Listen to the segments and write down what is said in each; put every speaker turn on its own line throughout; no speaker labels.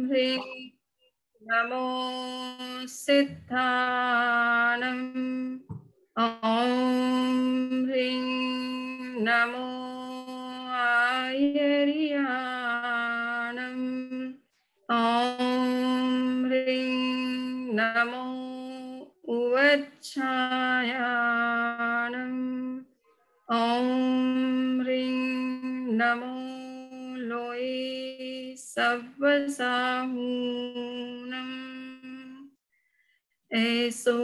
ह्रीं नमो सिद्धाणम्। ॐ ह्रीं नमो आयर्याणम्। ॐ ह्रीं नमो उवच्छायाणम्। ॐ ह्रीं नमो लोये सव्वसाहूनम्। ऐसो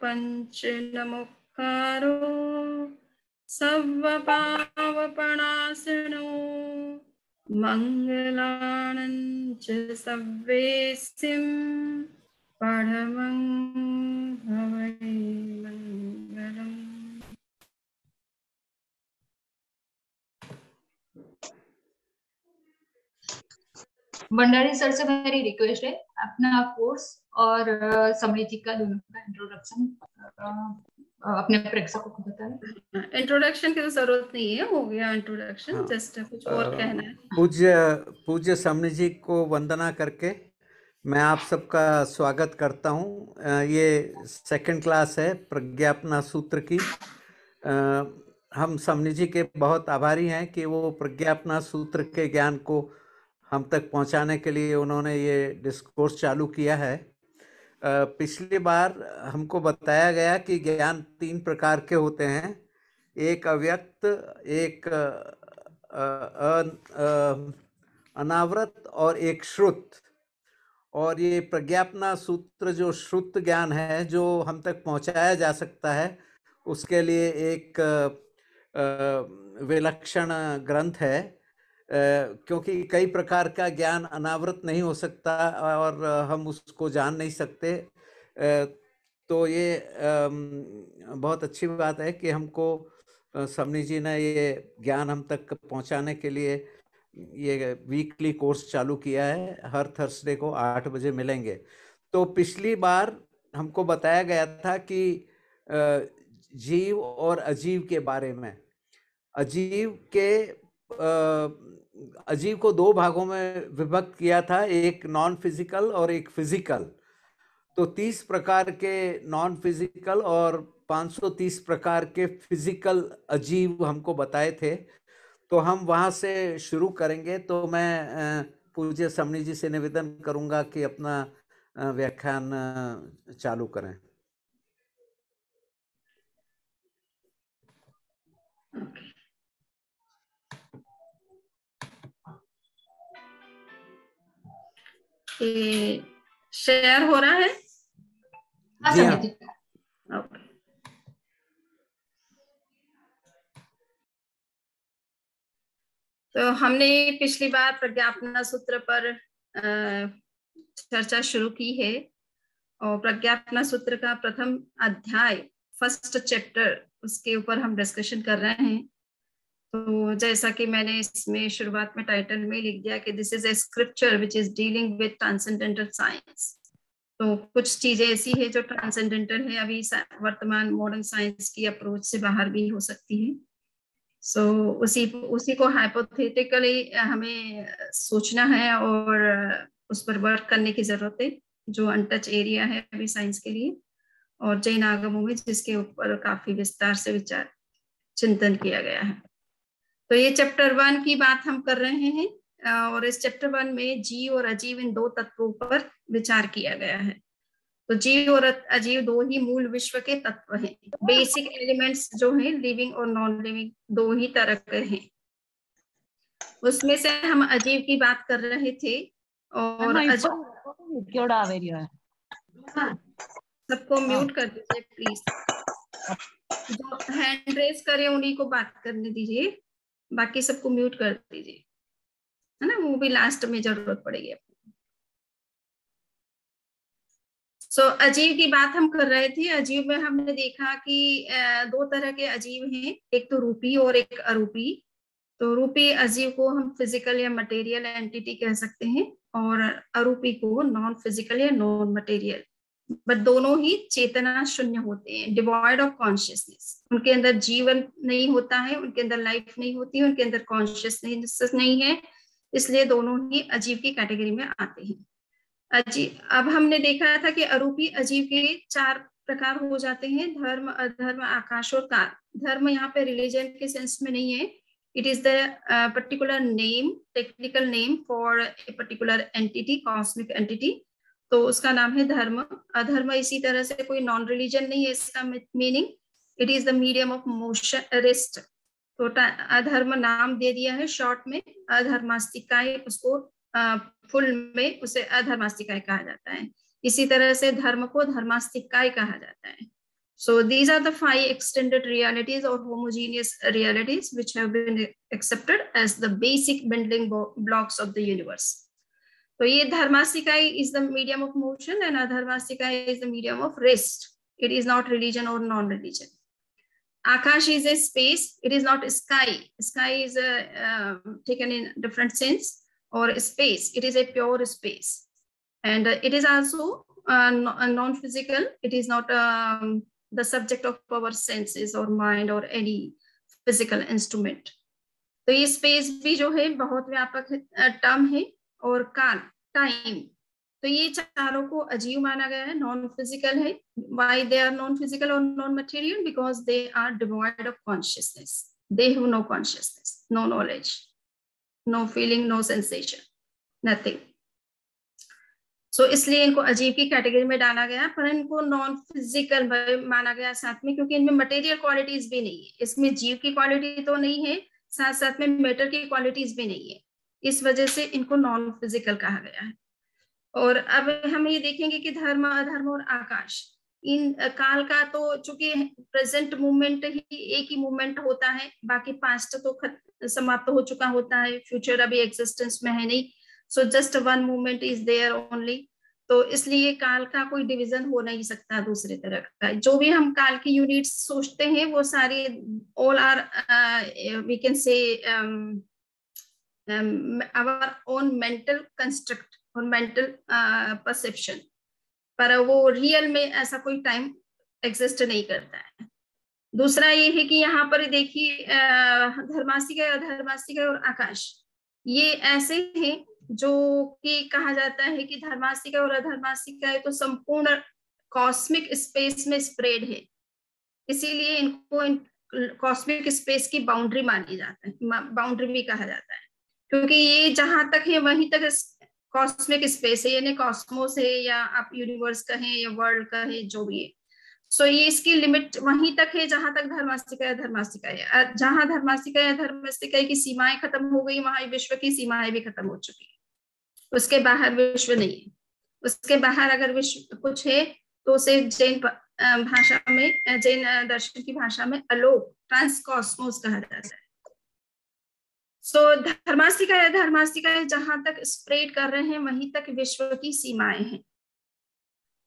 पंचनमुक्कारो सव्वपावपणासनो मंगलानं च सव्वेसिं परमं भवै मंगलम्।
भंडारी सर से मेरी रिक्वेस्ट है, अपना कोर्स और समृद्धि का दोनों का इंट्रोडक्शन अपने प्रेक्षकों को बताएं।
इंट्रोडक्शन की तो जरूरत नहीं है, हो गया इंट्रोडक्शन। जस्ट कुछ और कहना है।
पूज्य समृद्धि जी को वंदना करके मैं आप सबका स्वागत करता हूं। ये सेकंड क्लास है प्रज्ञापना सूत्र की। हम समृद्धि जी के बहुत आभारी हैं कि वो प्रज्ञापना सूत्र के ज्ञान को हम तक पहुंचाने के लिए उन्होंने ये डिस्कोर्स चालू किया है। पिछली बार हमको बताया गया कि ज्ञान 3 प्रकार के होते हैं, एक अव्यक्त, एक अनावृत और एक श्रुत। और ये प्रज्ञापना सूत्र जो श्रुत ज्ञान है जो हम तक पहुंचाया जा सकता है, उसके लिए एक विलक्षण ग्रंथ है, क्योंकि कई प्रकार का ज्ञान अनावृत नहीं हो सकता और हम उसको जान नहीं सकते। तो ये बहुत अच्छी बात है कि हमको समनी जी ने ये ज्ञान हम तक पहुंचाने के लिए ये वीकली कोर्स चालू किया है। हर थर्सडे को 8 बजे मिलेंगे। तो पिछली बार हमको बताया गया था कि जीव और अजीव के बारे में। अजीव को 2 भागों में विभक्त किया था, एक नॉन फिजिकल और एक फिजिकल। तो 30 प्रकार के नॉन फिजिकल और 530 प्रकार के फिजिकल अजीव हमको बताए थे। तो हम वहाँ से शुरू करेंगे। तो मैं पूज्य समनी जी से निवेदन करूँगा कि अपना व्याख्यान चालू करें।
शेयर हो रहा है?
जी हाँ।
ओके। तो हमने पिछली बार प्रज्ञापना सूत्र पर चर्चा शुरू की है और प्रज्ञापना सूत्र का प्रथम अध्याय, फर्स्ट चैप्टर, उसके ऊपर हम डिस्कशन कर रहे हैं। तो जैसा कि मैंने इसमें शुरुआत में टाइटल में लिख दिया कि this is a scripture which is dealing with transcendental science. तो कुछ चीजें ऐसी है जो ट्रांसेंडेंटल है, अभी वर्तमान मॉडर्न साइंस की अप्रोच से बाहर भी हो सकती है। सो उसी को हाइपोथेटिकली हमें सोचना है और उस पर वर्क करने की जरूरत है, जो अनटच एरिया है अभी साइंस के लिए और जैन आगमों में, जिसके ऊपर काफी विस्तार से विचार चिंतन किया गया है। तो ये चैप्टर 1 की बात हम कर रहे हैं और इस चैप्टर 1 में जीव और अजीव इन 2 तत्वों पर विचार किया गया है। तो जीव और अजीव 2 ही मूल विश्व के तत्व हैं। बेसिक एलिमेंट्स जो हैं लिविंग और नॉन लिविंग 2 ही तरह के हैं। उसमें से हम अजीव की बात कर रहे थे और सबको म्यूट कर दीजिए प्लीज। जो हैंड रेस करे उन्हीं को बात करने दीजिए, बाकी सबको म्यूट कर दीजिए, है ना, वो भी लास्ट में जरूरत पड़ेगी। अजीव की बात हम कर रहे थे। अजीव में हमने देखा कि 2 तरह के अजीव हैं, एक तो रूपी और एक अरूपी। तो रूपी अजीव को हम फिजिकल या मटेरियल एंटिटी कह सकते हैं और अरूपी को नॉन फिजिकल या नॉन मटेरियल। बट दोनों ही चेतना शून्य होते हैं, डिवॉइड ऑफ कॉन्शियसनेस। उनके अंदर जीवन नहीं होता है, उनके अंदर लाइफ नहीं होती है, उनके अंदर कॉन्शियसनेस नहीं है, इसलिए दोनों ही अजीव की कैटेगरी में आते हैं। अजीव, अब हमने देखा था कि अरूपी अजीव के 4 प्रकार हो जाते हैं, धर्म, अधर्म, आकाश और काल। धर्म यहाँ पे रिलीजन के सेंस में नहीं है, it is the particular name, technical name for a particular entity, cosmic entity, तो उसका नाम है धर्म। अधर्म इसी तरह से कोई नॉन रिलीजन नहीं है, इसका meaning it is the medium of motion, rest. तो अधर्म नाम दे दिया है शॉर्ट में, अधर्मास्तिकाय उसको फुल में उसे अधर्मास्तिकाय कहा जाता है। इसी तरह से धर्म को धर्मास्तिकाय कहा जाता है। So these are the 5 extended realities or homogeneous realities which have been accepted as the basic building blocks of the universe. तो ये धर्मास्तिकाय is the medium of motion and अधर्मास्तिकाय is the medium of rest. It is not religion or non-religion. Akash is a space, it is not sky. Sky is taken in different sense, or space, it is a pure space. And it is also non-physical, it is not the subject of our senses or mind or any physical instrument. तो ये space भी जो है बहुत व्यापक term है, और काल, टाइम, तो ये चारों को अजीव माना गया है, नॉन फिजिकल है। Why they are non physical और non material? Because they are devoid of consciousness, they have no consciousness, no knowledge, no feeling, no sensation, nothing. So इसलिए इनको अजीब की कैटेगरी में डाला गया, पर इनको नॉन फिजिकल माना गया साथ में, क्योंकि इनमें मटेरियल क्वालिटीज भी नहीं है। इसमें जीव की क्वालिटी तो नहीं है, साथ साथ में मैटर की क्वालिटीज भी नहीं है, इस वजह से इनको नॉन फिजिकल कहा गया है। और अब हम ये देखेंगे कि धर्म, अधर्म और आकाश, इन काल का तो चूंकि प्रेजेंट मूवमेंट ही एक ही मूवमेंट होता है, बाकी पास्ट तो समाप्त हो चुका होता है, फ्यूचर अभी एग्जिस्टेंस में है नहीं, so just one movement is there only. तो इसलिए काल का कोई डिवीजन हो नहीं सकता दूसरे तरह का। जो भी हम काल की यूनिट्स सोचते हैं वो सारी all are we can say our own mental construct और मेंटल परसेप्शन, पर वो रियल में ऐसा कोई टाइम एग्जिस्ट नहीं करता है। दूसरा ये है कि यहाँ पर देखिए धर्मास्तिकाय, अधर्मास्तिकाय और आकाश, ये ऐसे हैं जो कि कहा जाता है कि धर्मास्तिकाय और अधर्मास्तिकाय तो संपूर्ण कॉस्मिक स्पेस में स्प्रेड है, इसीलिए इनको कॉस्मिक स्पेस की बाउंड्री मानी जाता है, बाउंड्री भी कहा जाता है, क्योंकि ये जहां तक है वहीं तक कॉस्मिक स्पेस है, यानी कॉस्मोस है, या आप यूनिवर्स कहें या वर्ल्ड कहें, जो भी है। सो ये इसकी लिमिट वहीं तक है जहां तक धर्मास्तिकाय, धर्मास्तिकाय है। जहां धर्मास्तिकाय, धर्मास्तिकाय की सीमाएं खत्म हो गई, वहां विश्व की सीमाएं भी खत्म हो चुकी है, उसके बाहर विश्व नहीं है। उसके बाहर अगर विश्व कुछ है तो उसे जैन भाषा में, जैन दर्शन की भाषा में अलोक, ट्रांसकॉस्मोस कहा जाता है। सो धर्मास्तिकाय, अधर्मास्तिकाय जहां तक स्प्रेड कर रहे हैं वहीं तक विश्व की सीमाएं हैं,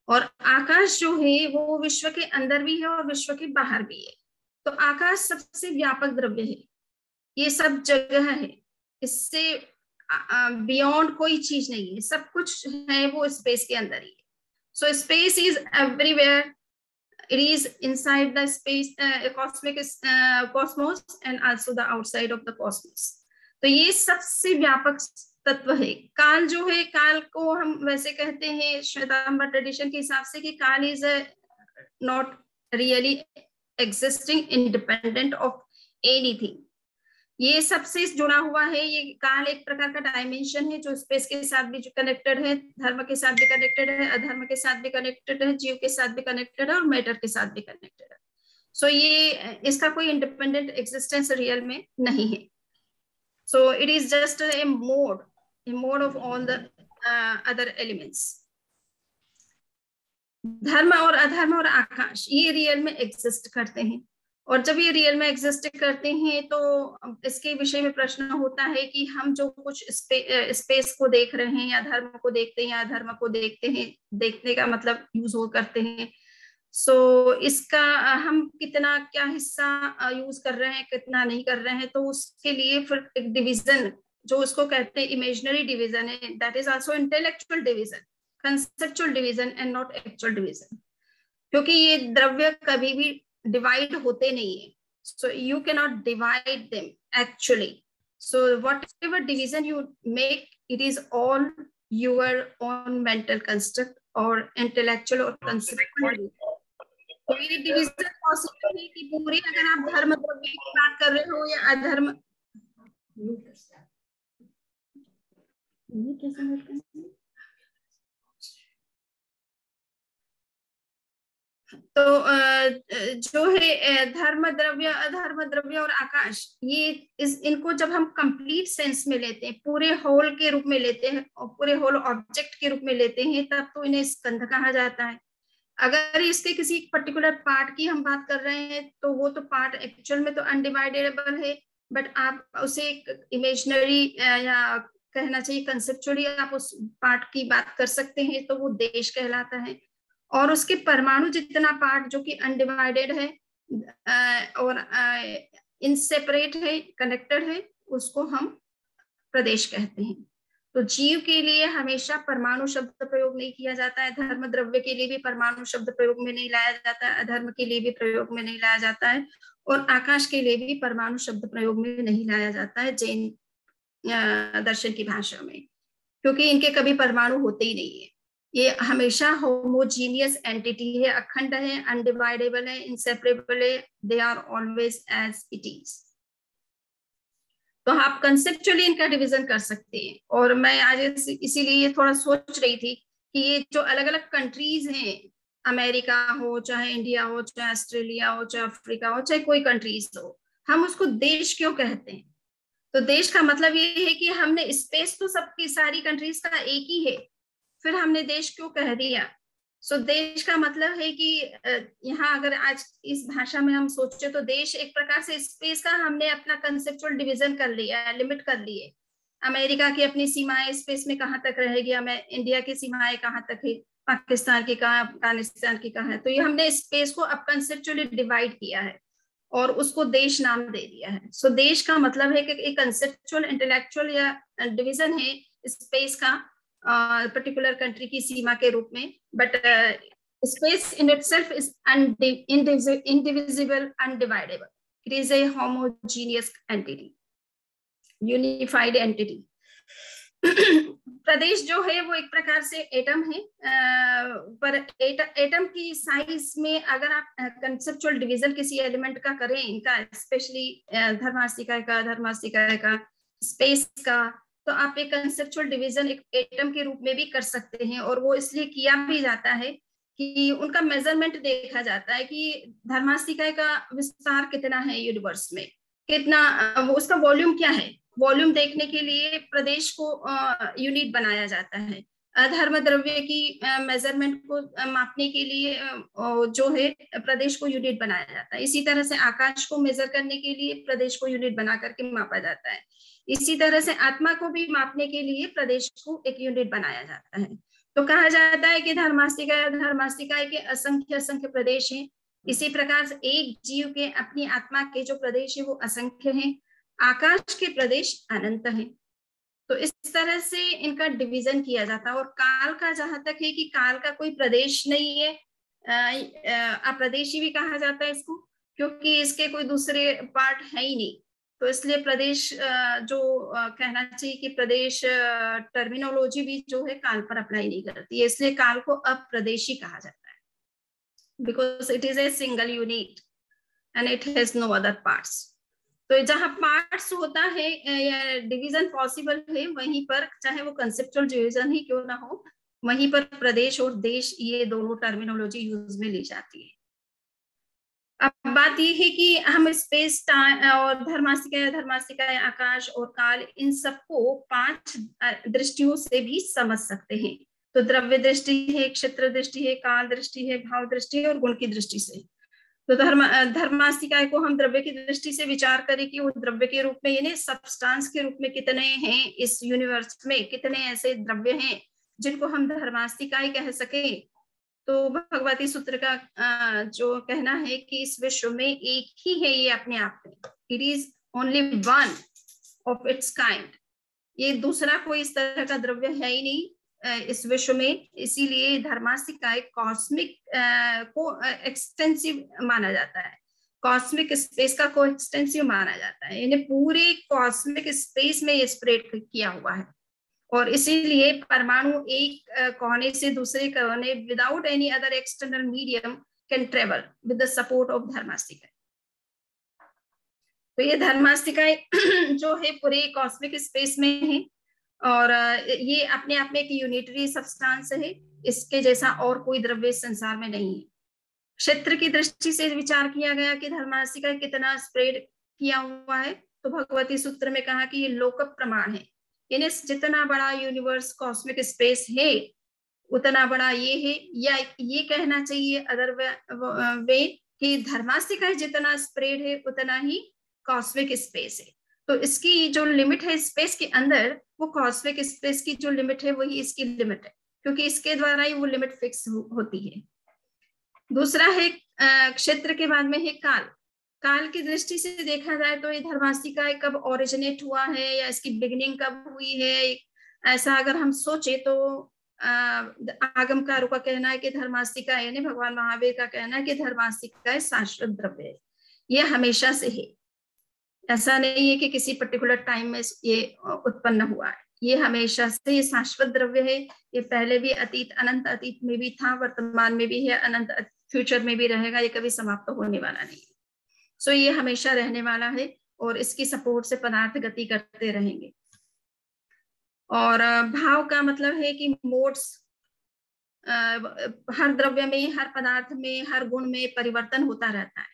और आकाश जो है वो विश्व के अंदर भी है और विश्व के बाहर भी है। तो आकाश सबसे व्यापक द्रव्य है, ये सब जगह है, इससे बियॉन्ड कोई चीज नहीं है, सब कुछ है वो स्पेस के अंदर ही है। So space is everywhere, it is inside the space cosmic cosmos and also the outside of the cosmos। तो ये सबसे व्यापक तत्व है। काल जो है, काल को हम वैसे कहते हैं श्वेतांबर ट्रेडिशन के हिसाब से कि काल is not really existing independent of anything, ये सबसे जुड़ा हुआ है। ये काल एक प्रकार का डायमेंशन है जो स्पेस के साथ भी कनेक्टेड है, धर्म के साथ भी कनेक्टेड है, अधर्म के साथ भी कनेक्टेड है, जीव के साथ भी कनेक्टेड है, और मैटर के साथ भी कनेक्टेड है। सो ये इसका कोई इंडिपेंडेंट एग्जिस्टेंस रियल में नहीं है। So it is just a mode of all the other elements. धर्म और अधर्म और आकाश ये रियल में एग्जिस्ट करते हैं, और जब ये रियल में एग्जिस्ट करते हैं तो इसके विषय में प्रश्न होता है कि हम जो कुछ स्पेस को देख रहे हैं, या धर्म को देखते हैं या अधर्म को देखते हैं, देखने का मतलब यूज हो करते हैं, सो इसका हम कितना क्या हिस्सा यूज कर रहे हैं, कितना नहीं कर रहे हैं, तो उसके लिए फिर एक डिवीजन जो उसको कहते हैं इमेजिनरी डिवीजन है, that is also intellectual division, conceptual division and not actual division, क्योंकि ये द्रव्य कभी भी डिवाइड होते नहीं है। So you can not divide them actually. So whatever division you make, it is all your own mental construct or intellectual or conceptual. तो ये डिवीजन पॉसिबल है कि पूरे, अगर आप धर्म द्रव्य की बात कर रहे हो या अधर्म, तो जो है धर्म द्रव्य, अधर्म द्रव्य और आकाश, ये इनको जब हम कंप्लीट सेंस में लेते हैं, पूरे होल के रूप में लेते हैं और पूरे होल ऑब्जेक्ट के रूप में लेते हैं, तब तो इन्हें स्कंध कहा जाता है। अगर इसके किसी पर्टिकुलर पार्ट की हम बात कर रहे हैं तो वो तो पार्ट एक्चुअल में तो अनडिवाइडेबल है, बट आप उसे एक इमेजिनरी या कहना चाहिए कंसेप्चुअली आप उस पार्ट की बात कर सकते हैं, तो वो देश कहलाता है। और उसके परमाणु जितना पार्ट जो कि अनडिवाइडेड है और इनसेपरेट है, कनेक्टेड है, उसको हम प्रदेश कहते हैं। तो जीव के लिए हमेशा परमाणु शब्द प्रयोग नहीं किया जाता है, धर्म द्रव्य के लिए भी परमाणु शब्द प्रयोग में नहीं लाया जाता है, अधर्म के लिए भी प्रयोग में नहीं लाया जाता है, और आकाश के लिए भी परमाणु शब्द प्रयोग में नहीं लाया जाता है जैन दर्शन की भाषा में, क्योंकि इनके कभी परमाणु होते ही नहीं है। ये हमेशा होमोजीनियस एंटिटी है, अखंड है, अनडिवाइडेबल है, इनसेपरेबल है, they are always as it is. तो आप कंसेप्चुअली इनका डिवीजन कर सकते हैं। और मैं आज इसीलिए थोड़ा सोच रही थी कि ये जो अलग अलग कंट्रीज हैं, अमेरिका हो, चाहे इंडिया हो, चाहे ऑस्ट्रेलिया हो, चाहे अफ्रीका हो, चाहे कोई कंट्रीज हो, हम उसको देश क्यों कहते हैं? तो देश का मतलब ये है कि हमने स्पेस तो सबकी सारी कंट्रीज का एक ही है, फिर हमने देश क्यों कह दिया? सो देश का मतलब है कि यहाँ अगर आज इस भाषा में हम सोचे तो देश एक प्रकार से स्पेस का हमने अपना कंसेप्चुअल डिवीजन कर लिया, लिमिट कर लिए। अमेरिका की अपनी सीमाएं स्पेस में कहाँ तक रहेगी, हमें इंडिया की सीमाएं कहाँ तक है, पाकिस्तान की कहाँ, अफगानिस्तान की कहाँ है। तो ये हमने स्पेस को अब कंसेप्चुअली डिवाइड किया है और उसको देश नाम दे दिया है। सो देश का मतलब है कि एक कंसेप्चुअल इंटेलेक्चुअल या डिवीजन है स्पेस का पर्टिकुलर कंट्री की सीमा के रूप में, but space in itself is indivisible, undividable. It is a homogeneous entity, unified entity. प्रदेश जो है वो एक प्रकार से एटम है, पर एटम की साइज में अगर आप कंसेप्चुअल डिवीजन किसी एलिमेंट का करें, इनका स्पेशली धर्मास्तिकाय का, धर्मास्तिकाय का, स्पेस का, तो आप एक कंसेप्चुअल डिवीजन एक एटम के रूप में भी कर सकते हैं। और वो इसलिए किया भी जाता है कि उनका मेजरमेंट देखा जाता है कि धर्मास्तिकाय का विस्तार कितना है यूनिवर्स में, कितना वो उसका वॉल्यूम क्या है। वॉल्यूम देखने के लिए प्रदेश को यूनिट बनाया जाता है। धर्म द्रव्य की मेजरमेंट को मापने के लिए जो है प्रदेश को यूनिट बनाया जाता है। इसी तरह से आकाश को मेजर करने के लिए प्रदेश को यूनिट बना करके मापा जाता है। इसी तरह से आत्मा को भी मापने के लिए प्रदेश को एक यूनिट बनाया जाता है। तो कहा जाता है कि धर्मास्तिकाय के असंख्य असंख्य प्रदेश हैं। इसी प्रकार से एक जीव के अपनी आत्मा के जो प्रदेश है वो असंख्य हैं, आकाश के प्रदेश अनंत हैं। तो इस तरह से इनका डिवीजन किया जाता है। और काल का जहां तक है कि काल का कोई प्रदेश नहीं है, अप्रदेशी भी कहा जाता है इसको, क्योंकि इसके कोई दूसरे पार्ट है ही नहीं। तो इसलिए प्रदेश जो कहना चाहिए कि प्रदेश टर्मिनोलॉजी भी जो है काल पर अप्लाई नहीं करती है, इसलिए काल को अप्रदेशी कहा जाता है, because it is a single unit and it has no other parts. तो जहां पार्ट्स होता है या डिवीजन पॉसिबल है, वहीं पर चाहे वो कंसेप्चुअल डिवीजन ही क्यों ना हो, वहीं पर प्रदेश और देश ये दोनों टर्मिनोलॉजी यूज में ली जाती है। अब बात ये है कि हम स्पेस और धर्मास्तिकाय, आकाश और काल, इन सबको 5 दृष्टियों से भी समझ सकते हैं। तो द्रव्य दृष्टि है, क्षेत्र दृष्टि है, काल दृष्टि है, भाव दृष्टि है और गुण की दृष्टि से। तो धर्मास्तिकाय को हम द्रव्य की दृष्टि से विचार करें कि वो द्रव्य के रूप में, यानी सब्सटेंस के रूप में कितने हैं इस यूनिवर्स में, कितने ऐसे द्रव्य हैं जिनको हम धर्मास्तिकाय कह सके। तो भगवती सूत्र का जो कहना है कि इस विश्व में एक ही है ये अपने आप में, it is only one of its kind. ये दूसरा कोई इस तरह का द्रव्य है ही नहीं इस विश्व में। इसीलिए धर्मास्तिकाय कॉस्मिक को एक्सटेंसिव माना जाता है। कॉस्मिक स्पेस का कोएक्सटेंसिव माना जाता है, यानी पूरी कॉस्मिक स्पेस में ये स्प्रेड किया हुआ है। और इसीलिए परमाणु एक कोने से दूसरे कोने without any other external medium can travel with the support of धर्मास्तिकाएं। तो ये धर्मास्तिकाएं जो है पूरे कॉस्मिक स्पेस में है, और ये अपने आप में एक यूनिटरी सब्सटेंस है, इसके जैसा और कोई द्रव्य संसार में नहीं है। क्षेत्र की दृष्टि से विचार किया गया कि धर्मास्तिकाएं कितना स्प्रेड किया हुआ है, तो भगवती सूत्र में कहा कि ये लोक प्रमाण है, यानी जितना बड़ा यूनिवर्स कॉस्मिक स्पेस है उतना बड़ा ये है, या ये कहना चाहिए अदर वे कि धर्मास्तिकाएं जितना स्प्रेड है उतना ही कॉस्मिक स्पेस है। तो इसकी जो लिमिट है स्पेस के अंदर, वो कॉस्मिक स्पेस की जो लिमिट है वही इसकी लिमिट है, क्योंकि इसके द्वारा ही वो लिमिट फिक्स होती है। दूसरा है क्षेत्र के बाद में है काल। काल की दृष्टि से देखा जाए तो ये धर्मास्तिकाएं कब ओरिजिनेट हुआ है या इसकी बिगिनिंग कब हुई है, ऐसा अगर हम सोचे तो आगमकारों का कहना है कि धर्मास्तिकाएं, यानी भगवान महावीर का कहना है कि धर्मास्तिकाएं शाश्वत द्रव्य है, ये हमेशा से है, ऐसा नहीं है कि किसी पर्टिकुलर टाइम में ये उत्पन्न हुआ है, ये हमेशा से ये शाश्वत द्रव्य है। ये पहले भी अतीत अनंत अतीत में भी था, वर्तमान में भी है, अनंत फ्यूचर में भी रहेगा, ये कभी समाप्त होने वाला नहीं है। सो ये हमेशा रहने वाला है और इसकी सपोर्ट से पदार्थ गति करते रहेंगे। और भाव का मतलब है कि मोड्स, हर द्रव्य में, हर पदार्थ में, हर गुण में परिवर्तन होता रहता है।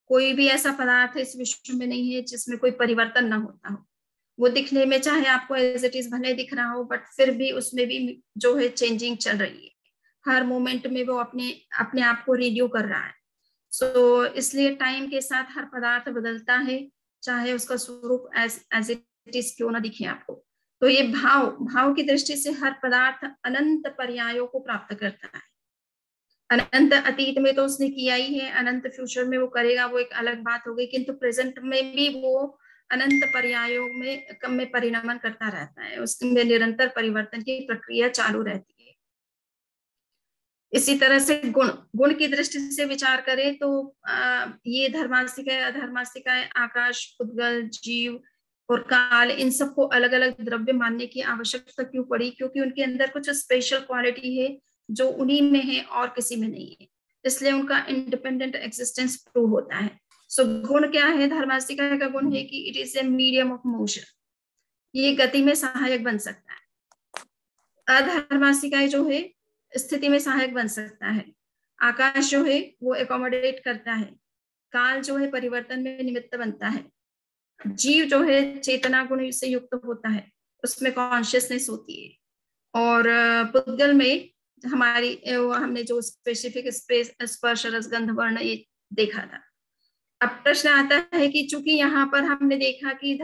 कोई भी ऐसा पदार्थ इस विश्व में नहीं है जिसमें कोई परिवर्तन ना होता हो। वो दिखने में चाहे आपको एज इट इज भले दिख रहा हो, बट फिर भी उसमें भी जो है चेंजिंग चल रही है, हर मोमेंट में वो अपने आप को रिन्यू कर रहा है। सो इसलिए टाइम के साथ हर पदार्थ बदलता है, चाहे उसका स्वरूप एज इट इज क्यों ना दिखे आपको। तो ये भाव की दृष्टि से हर पदार्थ अनंत पर्यायों को प्राप्त करता है। अनंत अतीत में तो उसने किया ही है, अनंत फ्यूचर में वो करेगा, वो एक अलग बात हो गई, किंतु प्रेजेंट में भी वो अनंत पर्यायों में कम में परिणमन करता रहता है, उसमें निरंतर परिवर्तन की प्रक्रिया चालू रहती है। इसी तरह से गुण की दृष्टि से विचार करें तो ये धर्मास्तिकाएं, अधर्मास्तिकाएं, आकाश, उद्गल, जीव और काल, इन सबको अलग अलग द्रव्य मानने की आवश्यकता क्यों पड़ी? क्योंकि उनके अंदर कुछ स्पेशल क्वालिटी है जो उन्हीं में है और किसी में नहीं है, इसलिए उनका इंडिपेंडेंट एग्जिस्टेंस प्रूव होता है। सो गुण क्या है? धर्मास्तिकाएं का गुण है कि it is a medium of motion, ये गति में सहायक बन सकता है। अधर्मास्तिकाएं जो है स्थिति में सहायक बन सकता है। आकाश जो है वो एकोमोडेट करता है। काल जो है परिवर्तन में निमित्त बनता है। जीव जो है चेतना गुण से युक्त होता है, उसमें कॉन्शियसनेस होती है। और पुद्गल में हमने जो स्पेसिफिक स्पर्श, रस, गंध, वर्ण ये देखा था। अब प्रश्न आता है कि चूंकि यहाँ पर हमने देखा कि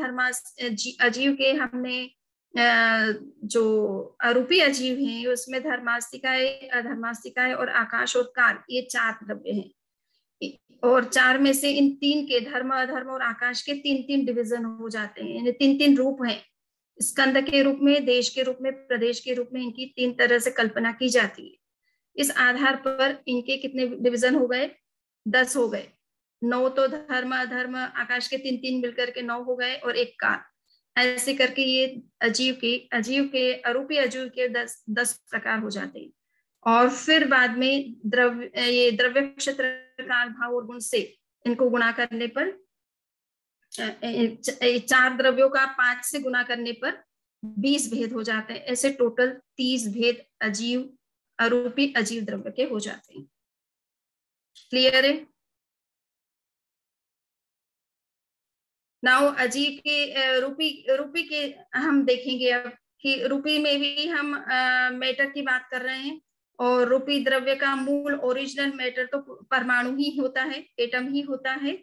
अजीव के हमने जो अरूपी अजीव हैं उसमें धर्मास्तिकाएं, अधर्मास्तिकाएं और आकाश और काल, ये 4 द्रव्य हैं। और 4 में से इन 3 के, धर्म, अधर्म और आकाश के 3-3 डिवीजन हो जाते हैं, यानी 3-3 रूप हैं। स्कंद के रूप में, देश के रूप में, प्रदेश के रूप में इनकी 3 तरह से कल्पना की जाती है। इस आधार पर इनके कितने डिवीजन हो गए? 10 हो गए। 9 तो धर्म, अधर्म, आकाश के 3-3 मिलकर के 9 हो गए, और 1 काल। ऐसे करके ये अजीव के अरूपी अजीव के 10 प्रकार हो जाते हैं। और फिर बाद में ये द्रव्य, क्षेत्र, काल, भाव और गुण से इनको गुणा करने पर 4 द्रव्यों का 5 से गुणा करने पर 20 भेद हो जाते हैं। ऐसे टोटल 30 भेद अजीव, अरूपी अजीव द्रव्य के हो जाते हैं। क्लियर है? नाउ अजीव के रूपी के हम देखेंगे अब कि रूपी में भी हम मैटर की बात कर रहे हैं, और रूपी द्रव्य का मूल ओरिजिनल मैटर तो परमाणु ही होता है, एटम ही होता है,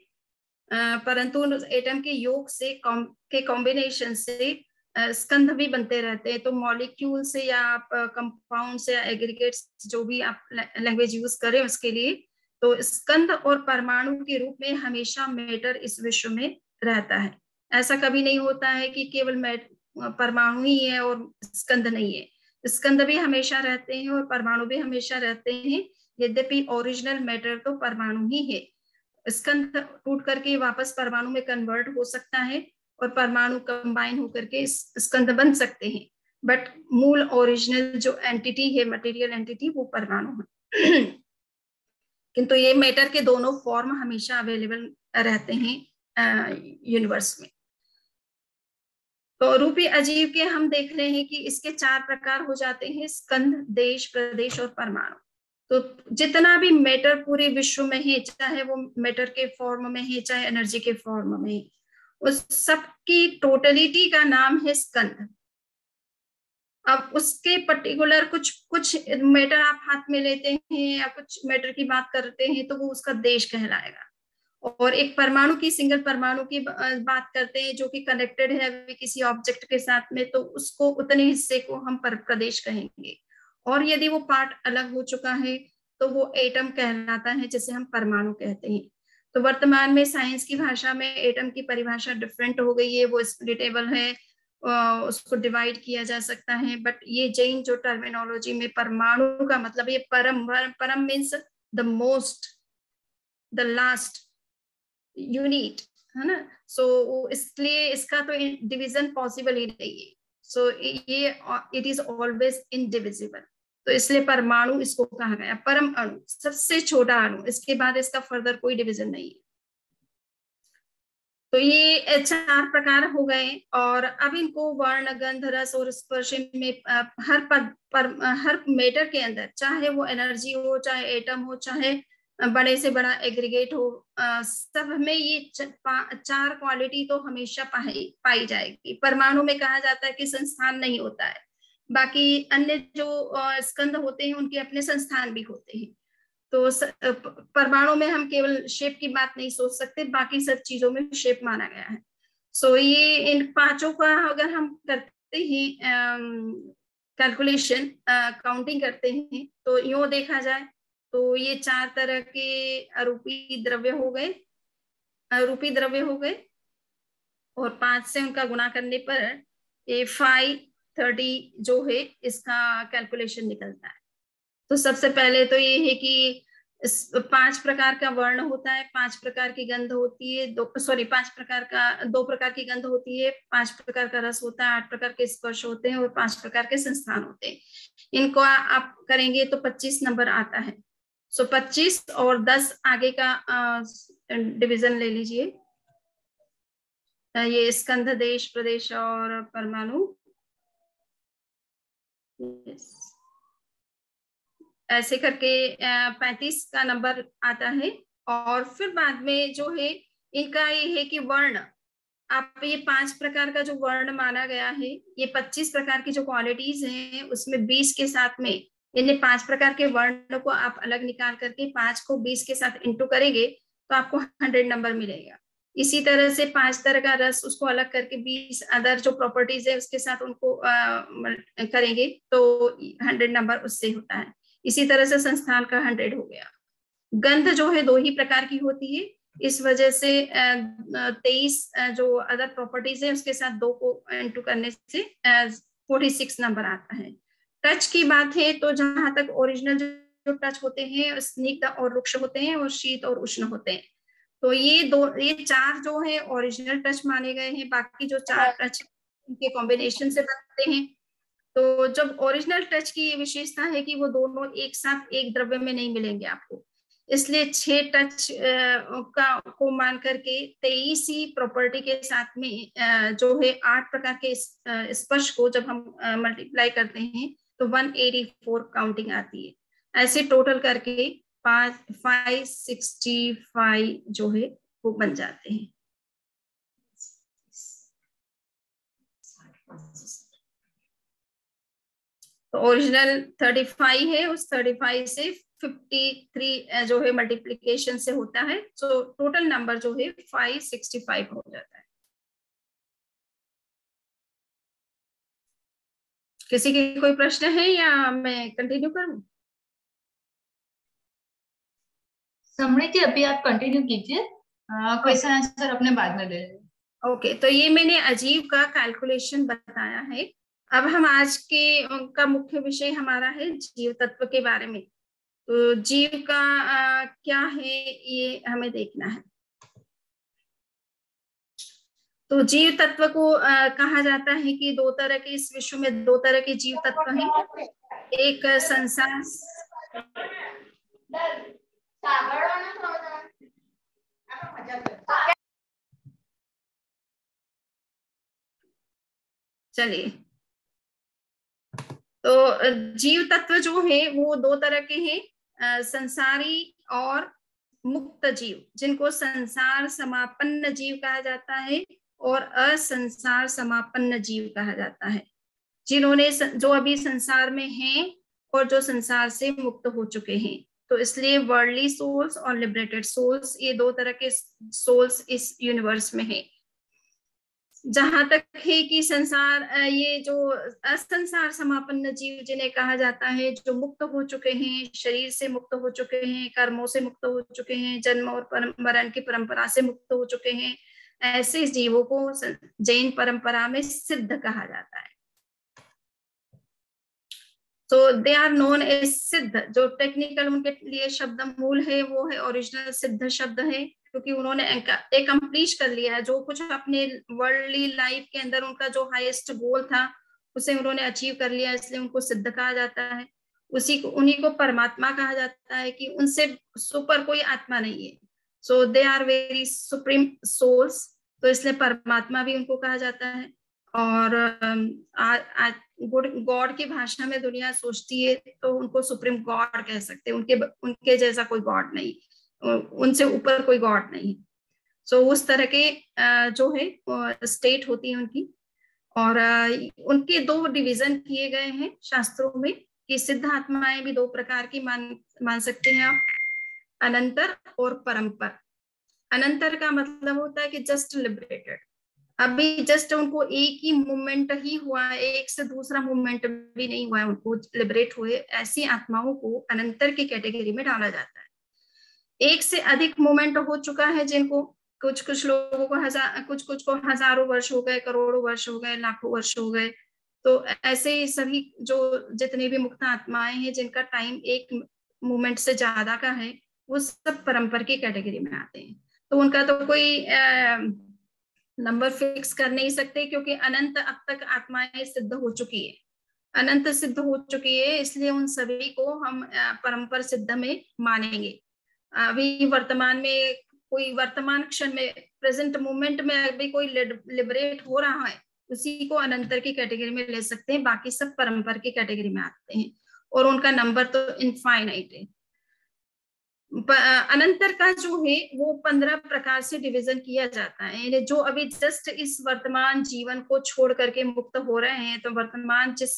परंतु एटम के योग से के कॉम्बिनेशन से स्कंध भी बनते रहते हैं। तो मॉलिक्यूल से या आप कंपाउंड से या एग्रीगेट्स, जो भी आप लैंग्वेज यूज करें उसके लिए, तो स्कंध और परमाणु के रूप में हमेशा मैटर इस विश्व में रहता है। ऐसा कभी नहीं होता है कि केवल परमाणु ही है और स्कंध नहीं है। स्कंध भी हमेशा रहते हैं और परमाणु भी हमेशा रहते हैं, यद्यपि ओरिजिनल मैटर तो परमाणु ही है। स्कंध टूट करके वापस परमाणु में कन्वर्ट हो सकता है और परमाणु कंबाइन होकर के स्कंध बन सकते हैं, बट मूल ओरिजिनल जो एंटिटी है, मटेरियल एंटिटी, वो परमाणु है। किंतु ये मैटर के दोनों फॉर्म हमेशा अवेलेबल रहते हैं यूनिवर्स में। तो रूपी अजीव के हम देख रहे हैं कि इसके 4 प्रकार हो जाते हैं, स्कंध, देश, प्रदेश और परमाणु। तो जितना भी मैटर पूरे विश्व में है, चाहे वो मैटर के फॉर्म में है चाहे एनर्जी के फॉर्म में है, उस सबकी टोटलिटी का नाम है स्कंध। अब उसके पर्टिकुलर कुछ मैटर आप हाथ में लेते हैं या कुछ मैटर की बात करते हैं तो वो उसका देश कहलाएगा, और एक परमाणु की, सिंगल परमाणु की बात करते हैं जो कि कनेक्टेड है किसी ऑब्जेक्ट के साथ में, तो उसको उतने हिस्से को हम प्रदेश कहेंगे। और यदि वो पार्ट अलग हो चुका है तो वो एटम कहलाता है, जिसे हम परमाणु कहते हैं। तो वर्तमान में साइंस की भाषा में एटम की परिभाषा डिफरेंट हो गई है, वो स्प्लिटेबल है, उसको डिवाइड किया जा सकता है। बट ये जैन जो टर्मिनोलॉजी में परमाणु का मतलब, ये परम means the most, the last, unit, है ना। सो इसलिए इसका तो डिवीजन पॉसिबल ही नहीं है। सो ये इट इज ऑलवेज इनडिविजिबल, तो इसलिए परमाणु इसको कहा गया, परम अणु, सबसे छोटा अणु, इसके बाद इसका फर्दर कोई डिवीजन नहीं है। तो ये 4 प्रकार हो गए, और अब इनको वर्ण, गंध, रस और स्पर्श में हर मैटर के अंदर, चाहे वो एनर्जी हो, चाहे एटम हो, चाहे बड़े से बड़ा एग्रीगेट हो, सब में ये 4 क्वालिटी तो हमेशा पाई जाएगी। परमाणु में कहा जाता है कि संस्थान नहीं होता है, बाकी अन्य जो स्कंध होते हैं उनके अपने संस्थान भी होते हैं। तो परमाणु में हम केवल शेप की बात नहीं सोच सकते, बाकी सब चीजों में शेप माना गया है। सो ये इन 5 का अगर हम करते हैं कैलकुलेशन, काउंटिंग करते हैं, तो यूं देखा जाए तो ये 4 तरह के अरूपी द्रव्य हो गए, और 5 से उनका गुणा करने पर ये 530 जो है इसका कैलकुलेशन निकलता है। तो सबसे पहले तो ये है कि 5 प्रकार का वर्ण होता है, 5 प्रकार की गंध होती है, 2 प्रकार की गंध होती है, 5 प्रकार का रस होता है, 8 प्रकार के स्पर्श होते हैं और 5 प्रकार के संस्थान होते हैं। इनको आप करेंगे तो 25 नंबर आता है। सो 25 और 10 आगे का डिवीजन ले लीजिए, ये स्कंध, देश, प्रदेश और परमाणु। ऐसे करके 35 का नंबर आता है। और फिर बाद में जो है इनका ये है कि वर्ण, आप ये 5 प्रकार का जो वर्ण माना गया है, ये 25 प्रकार की जो क्वालिटीज हैं उसमें 20 के साथ में, यानी 5 प्रकार के वर्ण को आप अलग निकाल करके 5 को 20 के साथ इंटू करेंगे तो आपको 100 नंबर मिलेगा। इसी तरह से 5 तरह का रस, उसको अलग करके 20 अदर जो प्रॉपर्टीज है उसके साथ उनको करेंगे तो 100 नंबर उससे होता है। इसी तरह से संस्थान का 100 हो गया। गंध जो है 2 ही प्रकार की होती है, इस वजह से 23 जो अदर प्रॉपर्टीज है उसके साथ 2 को इंटू करने से 46 नंबर आता है। टच की बात है तो जहां तक ओरिजिनल जो टच होते हैं स्निग्ध और रुक्ष होते हैं और शीत और उष्ण होते हैं, तो ये 4 जो है ओरिजिनल टच माने गए हैं। बाकी जो 4 टच इनके कॉम्बिनेशन से बनते हैं। तो जब ओरिजिनल टच की ये विशेषता है कि वो दोनों एक साथ एक द्रव्य में नहीं मिलेंगे आपको, इसलिए 6 टच को मान करके 23 ही प्रॉपर्टी के साथ में जो है 8 प्रकार के स्पर्श को जब हम मल्टीप्लाई करते हैं तो 184 काउंटिंग आती है। ऐसे टोटल करके 565 जो है वो बन जाते हैं। तो ओरिजिनल 35 है, उस 35 से 53 जो है मल्टीप्लिकेशन से होता है, तो टोटल नंबर जो है 565 हो जाता है। किसी के कोई प्रश्न है या मैं कंटिन्यू करूं?
समृद्धि अभी आप कंटिन्यू कीजिए, क्वेश्चन आंसर अपने बाद में ले लेंगे।
ओके, तो ये मैंने अजीव का कैलकुलेशन बताया है। अब हम आज के का मुख्य विषय हमारा है जीव तत्व के बारे में। तो जीव का क्या है ये हमें देखना है। तो जीव तत्व को कहा जाता है कि दो तरह के, इस विश्व में दो तरह के जीव तत्व हैं। एक संसार, चलिए, तो जीव तत्व जो है वो दो तरह के हैं, संसारी और मुक्त जीव, जिनको संसार समापन्न जीव कहा जाता है और असंसार समापन्न जीव कहा जाता है। जिन्होंने जो अभी संसार में हैं और जो संसार से मुक्त हो चुके हैं। तो इसलिए वर्ल्डली सोल्स और लिबरेटेड सोल्स, ये दो तरह के सोल्स इस यूनिवर्स में हैं। जहां तक है कि संसार, ये जो असंसार समापन्न जीव जिन्हें कहा जाता है, जो मुक्त हो चुके हैं, शरीर से मुक्त हो चुके हैं, कर्मों से मुक्त हो चुके हैं, जन्म और मरण की परंपरा से मुक्त हो चुके हैं, ऐसे जीवों को जैन परंपरा में सिद्ध कहा जाता है। तो दे आर नोन एज सिद्ध। जो टेक्निकल उनके लिए शब्द मूल है वो है ओरिजिनल सिद्ध शब्द है, क्योंकि उन्होंने एकम्प्लिश कर लिया है जो कुछ अपने वर्ल्डली लाइफ के अंदर उनका जो हाईएस्ट गोल था उसे उन्होंने अचीव कर लिया, इसलिए उनको सिद्ध कहा जाता है। उन्हीं को परमात्मा कहा जाता है कि उनसे सुपर कोई आत्मा नहीं है। So they are very supreme souls, तो इसलिए परमात्मा भी उनको कहा जाता है। और गॉड की भाषा में दुनिया सोचती है तो उनको सुप्रीम गॉड कह सकते हैं। उनके जैसा कोई गॉड नहीं, उनसे ऊपर कोई गॉड नहीं। सो उस तरह के जो है स्टेट होती है उनकी। और उनके दो डिवीजन किए गए हैं शास्त्रों में कि सिद्ध आत्माएं भी दो प्रकार की मान सकते हैं आप, अनंतर और परंपर। अनंतर का मतलब होता है कि जस्ट लिबरेटेड, अभी जस्ट उनको एक ही मूवमेंट ही हुआ है, एक से दूसरा मूवमेंट भी नहीं हुआ है उनको लिबरेट हुए, ऐसी आत्माओं को अनंतर की कैटेगरी में डाला जाता है। एक से अधिक मूवमेंट हो चुका है जिनको, कुछ लोगों को कुछ को हजारों वर्ष हो गए, करोड़ों वर्ष हो गए, लाखों वर्ष हो गए। तो ऐसे ही सभी जो जितने भी मुक्त आत्माएं हैं जिनका टाइम एक मूवमेंट से ज्यादा का है, वो सब परंपर की कैटेगरी में आते हैं। तो उनका तो कोई नंबर फिक्स कर नहीं सकते, क्योंकि अनंत अब तक आत्माएं सिद्ध हो चुकी है, अनंत सिद्ध हो चुकी है, इसलिए उन सभी को हम परंपर सिद्ध में मानेंगे। अभी वर्तमान में कोई, वर्तमान क्षण में, प्रेजेंट मोमेंट में अभी कोई लिबरेट हो रहा है, उसी को अनंतर की कैटेगरी में ले सकते हैं, बाकी सब परंपर की कैटेगरी में आते हैं और उनका नंबर तो इनफाइनाइट है। अनंतर का जो है वो 15 प्रकार से डिवीजन किया जाता है। जो अभी जस्ट इस वर्तमान जीवन को छोड़ करके मुक्त हो रहे हैं, तो वर्तमान जिस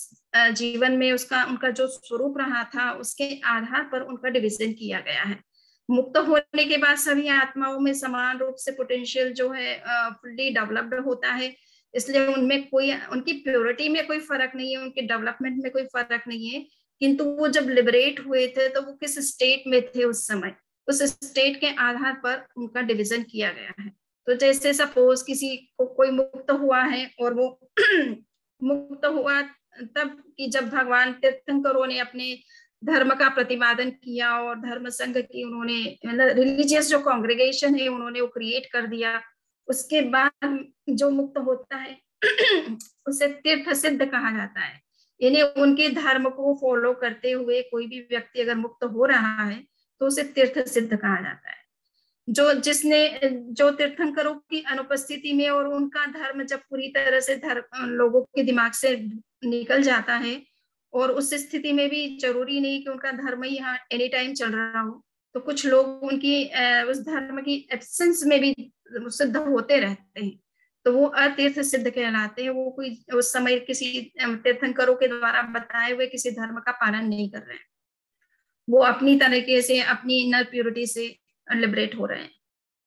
जीवन में उनका जो स्वरूप रहा था उसके आधार पर उनका डिवीजन किया गया है। मुक्त होने के बाद सभी आत्माओं में समान रूप से पोटेंशियल जो है फुल्ली डेवलप्ड होता है, इसलिए उनमें कोई, उनकी प्योरिटी में कोई फर्क नहीं है, उनके डेवलपमेंट में कोई फर्क नहीं है। किंतु वो जब लिबरेट हुए थे तो वो किस स्टेट में थे उस समय, उस स्टेट के आधार पर उनका डिवीजन किया गया है। तो जैसे सपोज किसी को कोई मुक्त हुआ है और वो मुक्त हुआ तब कि जब भगवान तीर्थंकरों ने अपने धर्म का प्रतिपादन किया और धर्म संघ की उन्होंने रिलीजियस जो कांग्रेगेशन है उन्होंने वो क्रिएट कर दिया, उसके बाद जो मुक्त होता है उसे तीर्थ सिद्ध कहा जाता है। यानी उनके धर्म को फॉलो करते हुए कोई भी व्यक्ति अगर मुक्त हो रहा है तो उसे तीर्थ सिद्ध कहा जाता है। जो तीर्थंकरों की अनुपस्थिति में और उनका धर्म जब पूरी तरह से लोगों के दिमाग से निकल जाता है, और उस स्थिति में भी जरूरी नहीं कि उनका धर्म ही यहाँ एनी टाइम चल रहा हो, तो कुछ लोग उनकी उस धर्म की एब्सेंस में भी सिद्ध होते रहते हैं, तो वो अतीर्थ सिद्ध कहलाते हैं। वो कोई उस समय किसी तीर्थंकरों के द्वारा बताए हुए किसी धर्म का पालन नहीं कर रहे हैं, वो अपनी तरीके से अपनी इनर प्योरिटी से लिबरेट हो रहे हैं,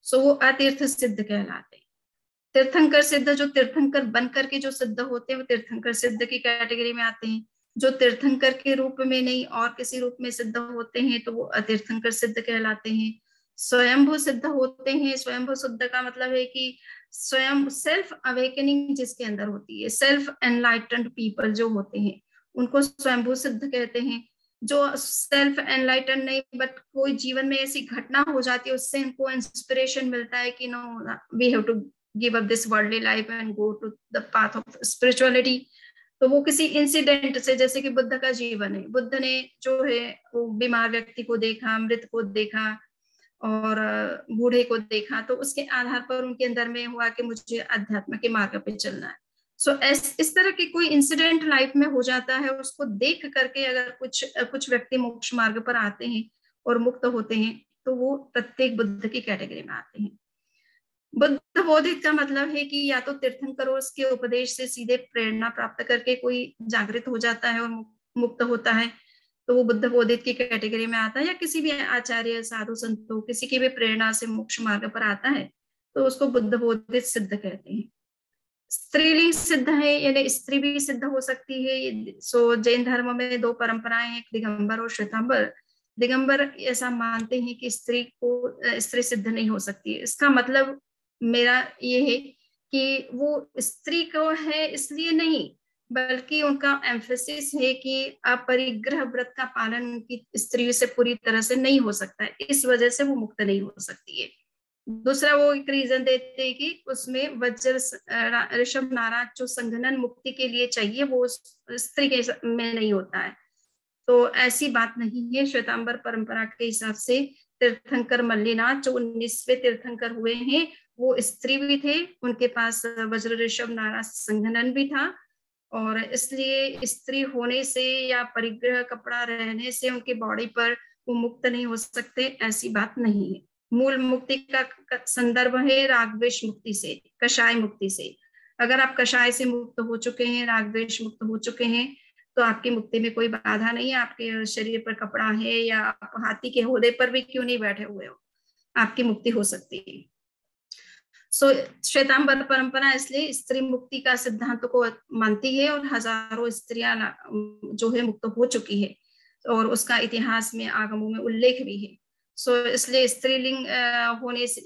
सो वो अतीर्थ सिद्ध कहलाते हैं। तीर्थंकर सिद्ध, जो तीर्थंकर बन करके जो सिद्ध होते हैं वो तीर्थंकर सिद्ध की कैटेगरी में आते हैं। जो तीर्थंकर के रूप में नहीं और किसी रूप में सिद्ध होते हैं तो वो अतीर्थंकर सिद्ध कहलाते हैं। स्वयंभू सिद्ध होते हैं, स्वयंभू सिद्ध का मतलब है कि स्वयं सेल्फ अवेकनिंग जिसके अंदर होती है, सेल्फ एनलाइटेंड पीपल जो होते हैं उनको स्वयंभू सिद्ध कहते हैं। जो सेल्फ एनलाइटन नहीं, बट कोई जीवन में ऐसी घटना हो जाती है, उससे इनको इंस्पिरेशन मिलता है कि no, we have to give up this worldly life and go to the path of spirituality. तो वो किसी इंसिडेंट से, जैसे कि बुद्ध का जीवन है, बुद्ध ने जो है वो बीमार व्यक्ति को देखा, मृत को देखा और बूढ़े को देखा, तो उसके आधार पर उनके अंदर में हुआ कि मुझे अध्यात्म के मार्ग पे चलना है। सो इस तरह की कोई इंसिडेंट लाइफ में हो जाता है, उसको देख करके अगर कुछ व्यक्ति मोक्ष मार्ग पर आते हैं और मुक्त होते हैं, तो वो प्रत्येक बुद्ध की कैटेगरी में आते हैं। बुद्ध बोधित का मतलब है कि या तो तीर्थंकरों के उपदेश से सीधे प्रेरणा प्राप्त करके कोई जागृत हो जाता है और मुक्त होता है, तो वो बुद्ध बोधित की कैटेगरी में आता है, या किसी भी आचार्य साधु संतों किसी की भी प्रेरणा से मोक्ष मार्ग पर आता है, तो उसको बुद्ध बोधित सिद्ध कहते हैं। स्त्रीलिंग सिद्ध है, यानी स्त्री भी सिद्ध हो सकती है। सो जैन धर्म में दो परंपराएं हैं, दिगंबर और श्वेतांबर। दिगंबर ऐसा मानते हैं कि स्त्री सिद्ध नहीं हो सकती। इसका मतलब मेरा ये है कि वो स्त्री को है इसलिए नहीं, बल्कि उनका एम्फेसिस है कि अपरिग्रह व्रत का पालन उनकी स्त्री से पूरी तरह से नहीं हो सकता है, इस वजह से वो मुक्त नहीं हो सकती है। दूसरा वो एक रीजन देते हैं कि उसमें वज्र ऋषभ नाराज जो संघनन मुक्ति के लिए चाहिए, वो स्त्री के में नहीं होता है। तो ऐसी बात नहीं है। श्वेतांबर परंपरा के हिसाब से तीर्थंकर मल्लिनाथ जो 19वें तीर्थंकर हुए हैं, वो स्त्री भी थे, उनके पास वज्र ऋषभ नाराज संघनन भी था, और इसलिए स्त्री होने से या परिग्रह कपड़ा रहने से उनकी बॉडी पर वो मुक्त नहीं हो सकते, ऐसी बात नहीं है। मूल मुक्ति का संदर्भ है रागद्वेष मुक्ति से, कषाय मुक्ति से। अगर आप कषाय से मुक्त हो चुके हैं, रागद्वेष मुक्त हो चुके हैं, तो आपकी मुक्ति में कोई बाधा नहीं है। आपके शरीर पर कपड़ा है या आप हाथी के घोड़े पर भी क्यों नहीं बैठे हुए हो, आपकी मुक्ति हो सकती है। सो श्वेतांबर परंपरा इसलिए स्त्री मुक्ति का सिद्धांत को मानती है, और हजारों स्त्रियां जो है मुक्त हो चुकी है, और उसका इतिहास में आगमों में उल्लेख भी है। सो इसलिए स्त्रीलिंग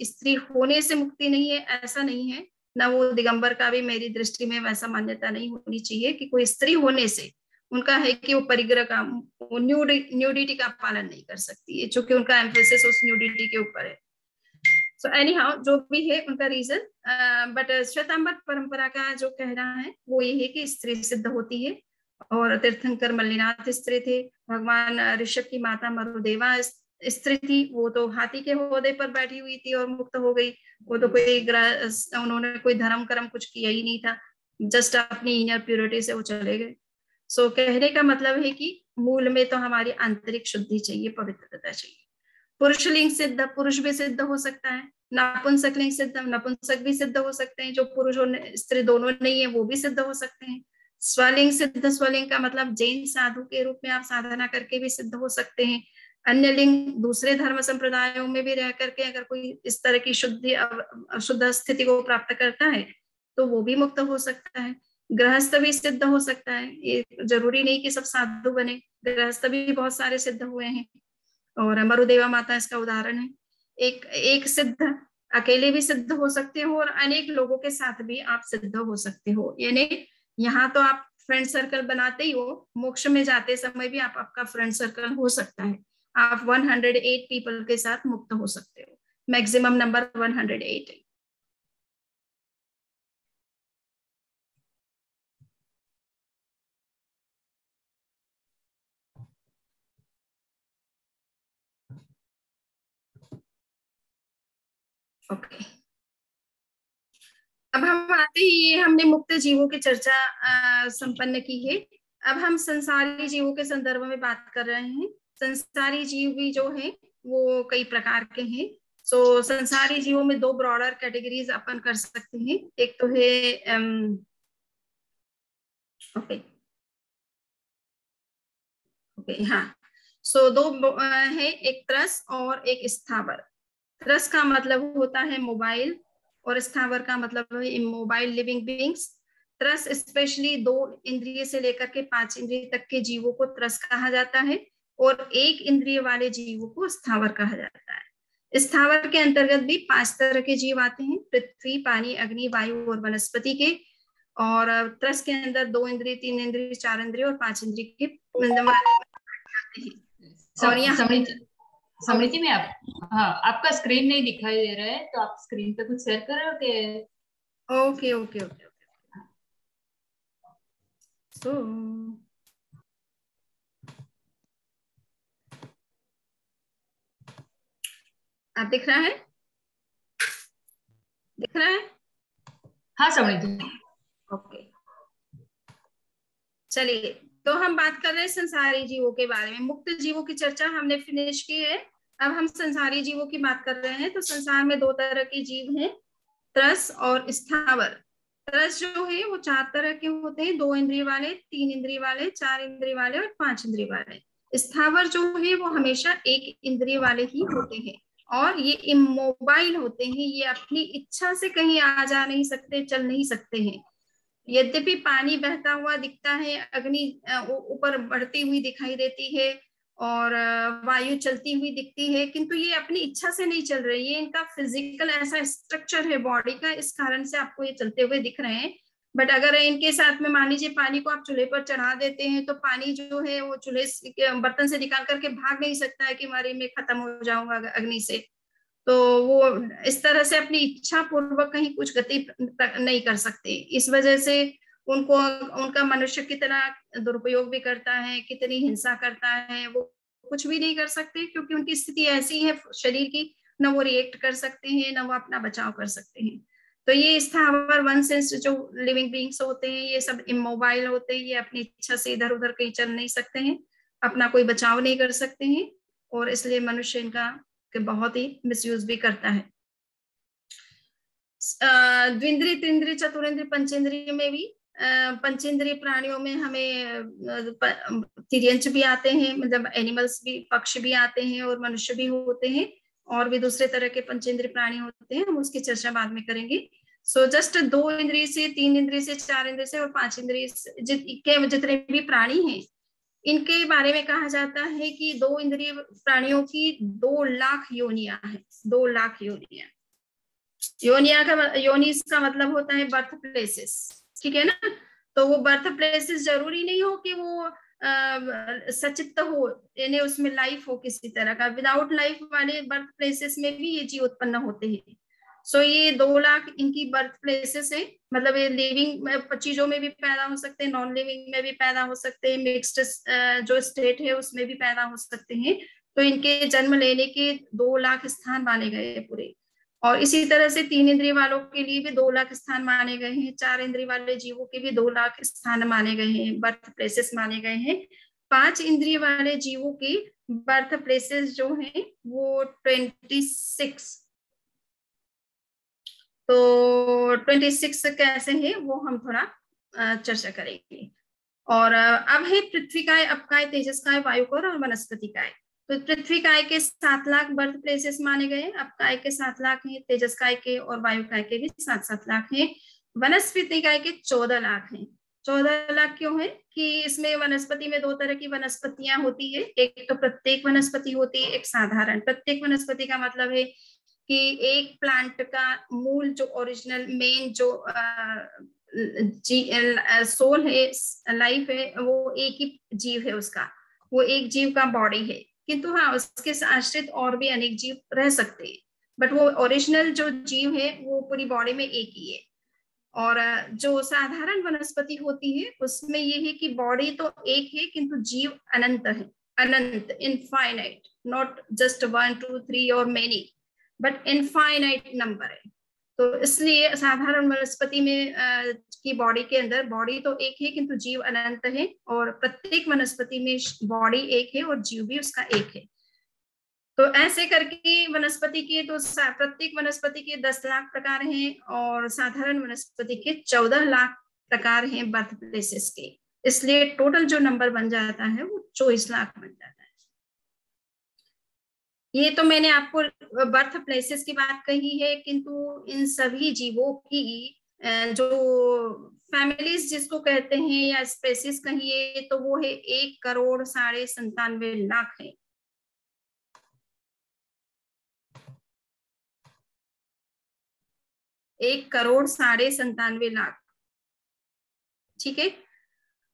स्त्री होने से मुक्ति नहीं है, ऐसा नहीं है ना। वो दिगंबर का भी मेरी दृष्टि में वैसा मान्यता नहीं होनी चाहिए कि कोई स्त्री होने से उनका है कि वो परिग्रह का, न्यूडिटी का पालन नहीं कर सकती है, चूंकि उनका एम्फेसिस उस न्यूडिटी के ऊपर है। सो एनी हाउ जो भी है उनका रीजन, बट श्वेतांबर परंपरा का जो कहना है वो ये है कि स्त्री सिद्ध होती है, और तीर्थंकर मल्लिनाथ स्त्री थे। भगवान ऋषभ की माता मरुदेवा स्त्री थी, वो तो हाथी के घोड़े पर बैठी हुई थी और मुक्त हो गई। वो तो उन्होंने कोई धर्म कर्म कुछ किया ही नहीं था, जस्ट अपनी इनर प्योरिटी से वो चले गए। सो कहने का मतलब है कि मूल में तो हमारी आंतरिक शुद्धि चाहिए, पवित्रता चाहिए। पुरुष लिंग सिद्ध, पुरुष भी सिद्ध हो सकता है। नापुंसक लिंग सिद्ध, नपुंसक भी सिद्ध हो सकते हैं। जो पुरुष और स्त्री दोनों नहीं है वो भी सिद्ध हो सकते हैं। स्वलिंग सिद्ध, स्वलिंग का मतलब जैन साधु के रूप में आप साधना करके भी सिद्ध हो सकते हैं। अन्य लिंग दूसरे धर्म संप्रदायों में भी रह करके अगर कोई इस तरह की शुद्ध स्थिति को प्राप्त करता है तो वो भी मुक्त हो सकता है। गृहस्थ भी सिद्ध हो सकता है, ये जरूरी नहीं कि सब साधु बने, गृहस्थ भी बहुत सारे सिद्ध हुए हैं, और मरुदेवा माता इसका उदाहरण है। एक सिद्ध अकेले भी सिद्ध हो सकते हो, और अनेक लोगों के साथ भी आप सिद्ध हो सकते हो। यानी यहाँ तो आप फ्रेंड सर्कल बनाते ही हो, मोक्ष में जाते समय भी आपका फ्रेंड सर्कल हो सकता है। आप 108 पीपल के साथ मुक्त हो सकते हो, मैक्सिमम नंबर 108 है। ओके, अब हम आते ही, ये हमने मुक्त जीवों की चर्चा संपन्न की है। अब हम संसारी जीवों के संदर्भ में बात कर रहे हैं। संसारी जीव भी जो है वो कई प्रकार के हैं। सो संसारी जीवों में दो ब्रॉडर कैटेगरीज अपन कर सकते हैं। एक तो है ओके हाँ, सो दो है, एक त्रस और एक स्थावर। त्रस का मतलब होता है मोबाइल, और स्थावर का मतलब है इमोबाइल लिविंग बीइंग्स। त्रस स्पेशली 2 इंद्रिय से लेकर के 5 इंद्रिय तक के जीवों को त्रस कहा जाता है, और 1 इंद्रिय वाले जीवों को स्थावर कहा जाता है। स्थावर के अंतर्गत भी 5 तरह के जीव आते हैं, पृथ्वी, पानी, अग्नि, वायु और वनस्पति के। और त्रस के अंदर 2 इंद्रिय, 3 इंद्रिय, 4 इंद्रिय और 5 इंद्रिय के होते हैं। और यहाँ
समृति में आप, हाँ, आपका स्क्रीन नहीं दिखाई दे रहा है, तो आप स्क्रीन पे कुछ शेयर करोगे?
Okay okay okay okay. So आप दिख रहा है? दिख रहा है?
हाँ समृति।
ओके, चलिए, तो हम बात कर रहे हैं संसारी जीवों के बारे में। मुक्त जीवों की चर्चा हमने फिनिश की है, अब हम संसारी जीवों की बात कर रहे हैं। तो संसार में दो तरह के जीव हैं, त्रस और स्थावर। त्रस जो है वो 4 तरह के होते हैं, 2 इंद्रिय वाले, 3 इंद्रिय वाले, 4 इंद्रिय वाले और 5 इंद्रिय वाले। स्थावर जो है वो हमेशा 1 इंद्रिय वाले ही होते हैं, और ये इमोबाइल होते हैं, ये अपनी इच्छा से कहीं आ जा नहीं सकते, चल नहीं सकते हैं। यद्यपि पानी बहता हुआ दिखता है, अग्नि ऊपर बढ़ती हुई दिखाई देती है, और वायु चलती हुई दिखती है, किंतु ये अपनी इच्छा से नहीं चल रही है। इनका फिजिकल ऐसा स्ट्रक्चर है बॉडी का, इस कारण से आपको ये चलते हुए दिख रहे हैं। बट अगर इनके साथ में मान लीजिए पानी को आप चूल्हे पर चढ़ा देते हैं, तो पानी जो है वो चूल्हे बर्तन से निकाल करके भाग नहीं सकता है कि मारी मैं खत्म हो जाऊंगा अग्नि से। तो वो इस तरह से अपनी इच्छा पूर्वक कहीं कुछ गति नहीं कर सकते। इस वजह से उनको, उनका मनुष्य कितना दुरुपयोग भी करता है, कितनी हिंसा करता है, वो कुछ भी नहीं कर सकते, क्योंकि उनकी स्थिति ऐसी है शरीर की, न वो रिएक्ट कर सकते हैं, न वो अपना बचाव कर सकते हैं। तो ये स्थावर वन सेंस जो लिविंग बींग्स होते हैं, ये सब इमोबाइल होते हैं, ये अपनी इच्छा से इधर उधर कहीं चल नहीं सकते हैं, अपना कोई बचाव नहीं कर सकते हैं, और इसलिए मनुष्य इनका बहुत ही मिसयूज भी करता है। द्विंद्रिय, त्रिंद्रिय, चतुरेंद्रिय, पंचेंद्रिय में भी, पंचेंद्रिय प्राणियों में हमें तिर्यंच भी आते हैं, मतलब एनिमल्स भी, पक्षी भी आते हैं, और मनुष्य भी होते हैं, और भी दूसरे तरह के पंचेंद्रिय प्राणी होते हैं, हम उसकी चर्चा बाद में करेंगे। सो जस्ट 2 इंद्रिय से, 3 इंद्रिय से, 4 इंद्रिय से और 5 इंद्रिय के जितने भी प्राणी हैं, इनके बारे में कहा जाता है कि 2 इंद्रिय प्राणियों की 2 लाख योनियां हैं। 2 लाख योनियां। योनिस का मतलब होता है बर्थ प्लेसेस, ठीक है ना। तो वो बर्थ प्लेसेस जरूरी नहीं हो कि वो सचित्त हो, यानी उसमें लाइफ हो किसी तरह का। विदाउट लाइफ वाले बर्थ प्लेसेस में भी ये जीव उत्पन्न होते हैं। सो ये 2 लाख इनकी बर्थ प्लेसेस है, मतलब ये लिविंग चीजों में भी पैदा हो सकते हैं, नॉन लिविंग में भी पैदा हो सकते हैं, मिक्स्ड जो स्टेट है उसमें भी पैदा हो सकते हैं। तो इनके जन्म लेने के 2 लाख स्थान माने गए हैं पूरे। और इसी तरह से 3 इंद्रिय वालों के लिए भी 2 लाख स्थान माने गए हैं, 4 इंद्रिय वाले जीवों के भी 2 लाख स्थान माने गए हैं, बर्थ प्लेसेस माने गए हैं। 5 इंद्रिय वाले जीवों की बर्थ प्लेसेस जो हैं वो 26। तो 26 कैसे है वो हम थोड़ा चर्चा करेंगे। और अब है पृथ्वी काय, अपकाय, तेजस काय, वायु काय और वनस्पति काय। तो पृथ्वी काय के 7 लाख बर्थ प्लेसेस माने गए, अपकाय के 7 लाख हैं, तेजस काय के और वायु काय के भी 7-7 लाख हैं। वनस्पति काय के 14 लाख हैं। 14 लाख क्यों है कि इसमें वनस्पति में 2 तरह की वनस्पतियां होती है, एक तो प्रत्येक वनस्पति होती है, एक साधारण। प्रत्येक वनस्पति का मतलब है कि एक प्लांट का मूल जो ओरिजिनल मेन जो सोल है, लाइफ है, वो एक ही जीव है उसका, वो एक जीव का बॉडी है। किंतु हाँ, उसके आश्रित और भी अनेक जीव रह सकते हैं, बट वो ओरिजिनल जो जीव है वो पूरी बॉडी में एक ही है। और जो साधारण वनस्पति होती है उसमें ये है कि बॉडी तो एक है किंतु जीव अनंत है, अनंत, इनफाइनाइट, नॉट जस्ट 1 2 3 और मेनी, बट इनफाइनाइट नंबर है। तो इसलिए साधारण वनस्पति में की बॉडी के अंदर बॉडी तो एक है किंतु जीव अनंत है, और प्रत्येक वनस्पति में बॉडी एक है और जीव भी उसका एक है। तो ऐसे करके वनस्पति के तो प्रत्येक वनस्पति के 10 लाख प्रकार हैं, और साधारण वनस्पति के 14 लाख प्रकार हैं बर्थ प्लेसेस के। इसलिए टोटल जो नंबर बन जाता है वो 24 लाख बन जाता है। ये तो मैंने आपको बर्थ प्लेसेस की बात कही है, किंतु इन सभी जीवों की जो फैमिलीज जिसको कहते हैं या स्पेसिस कहिए, तो वो है 1,97,97 है। एक 1,97,97 लाख, ठीक है।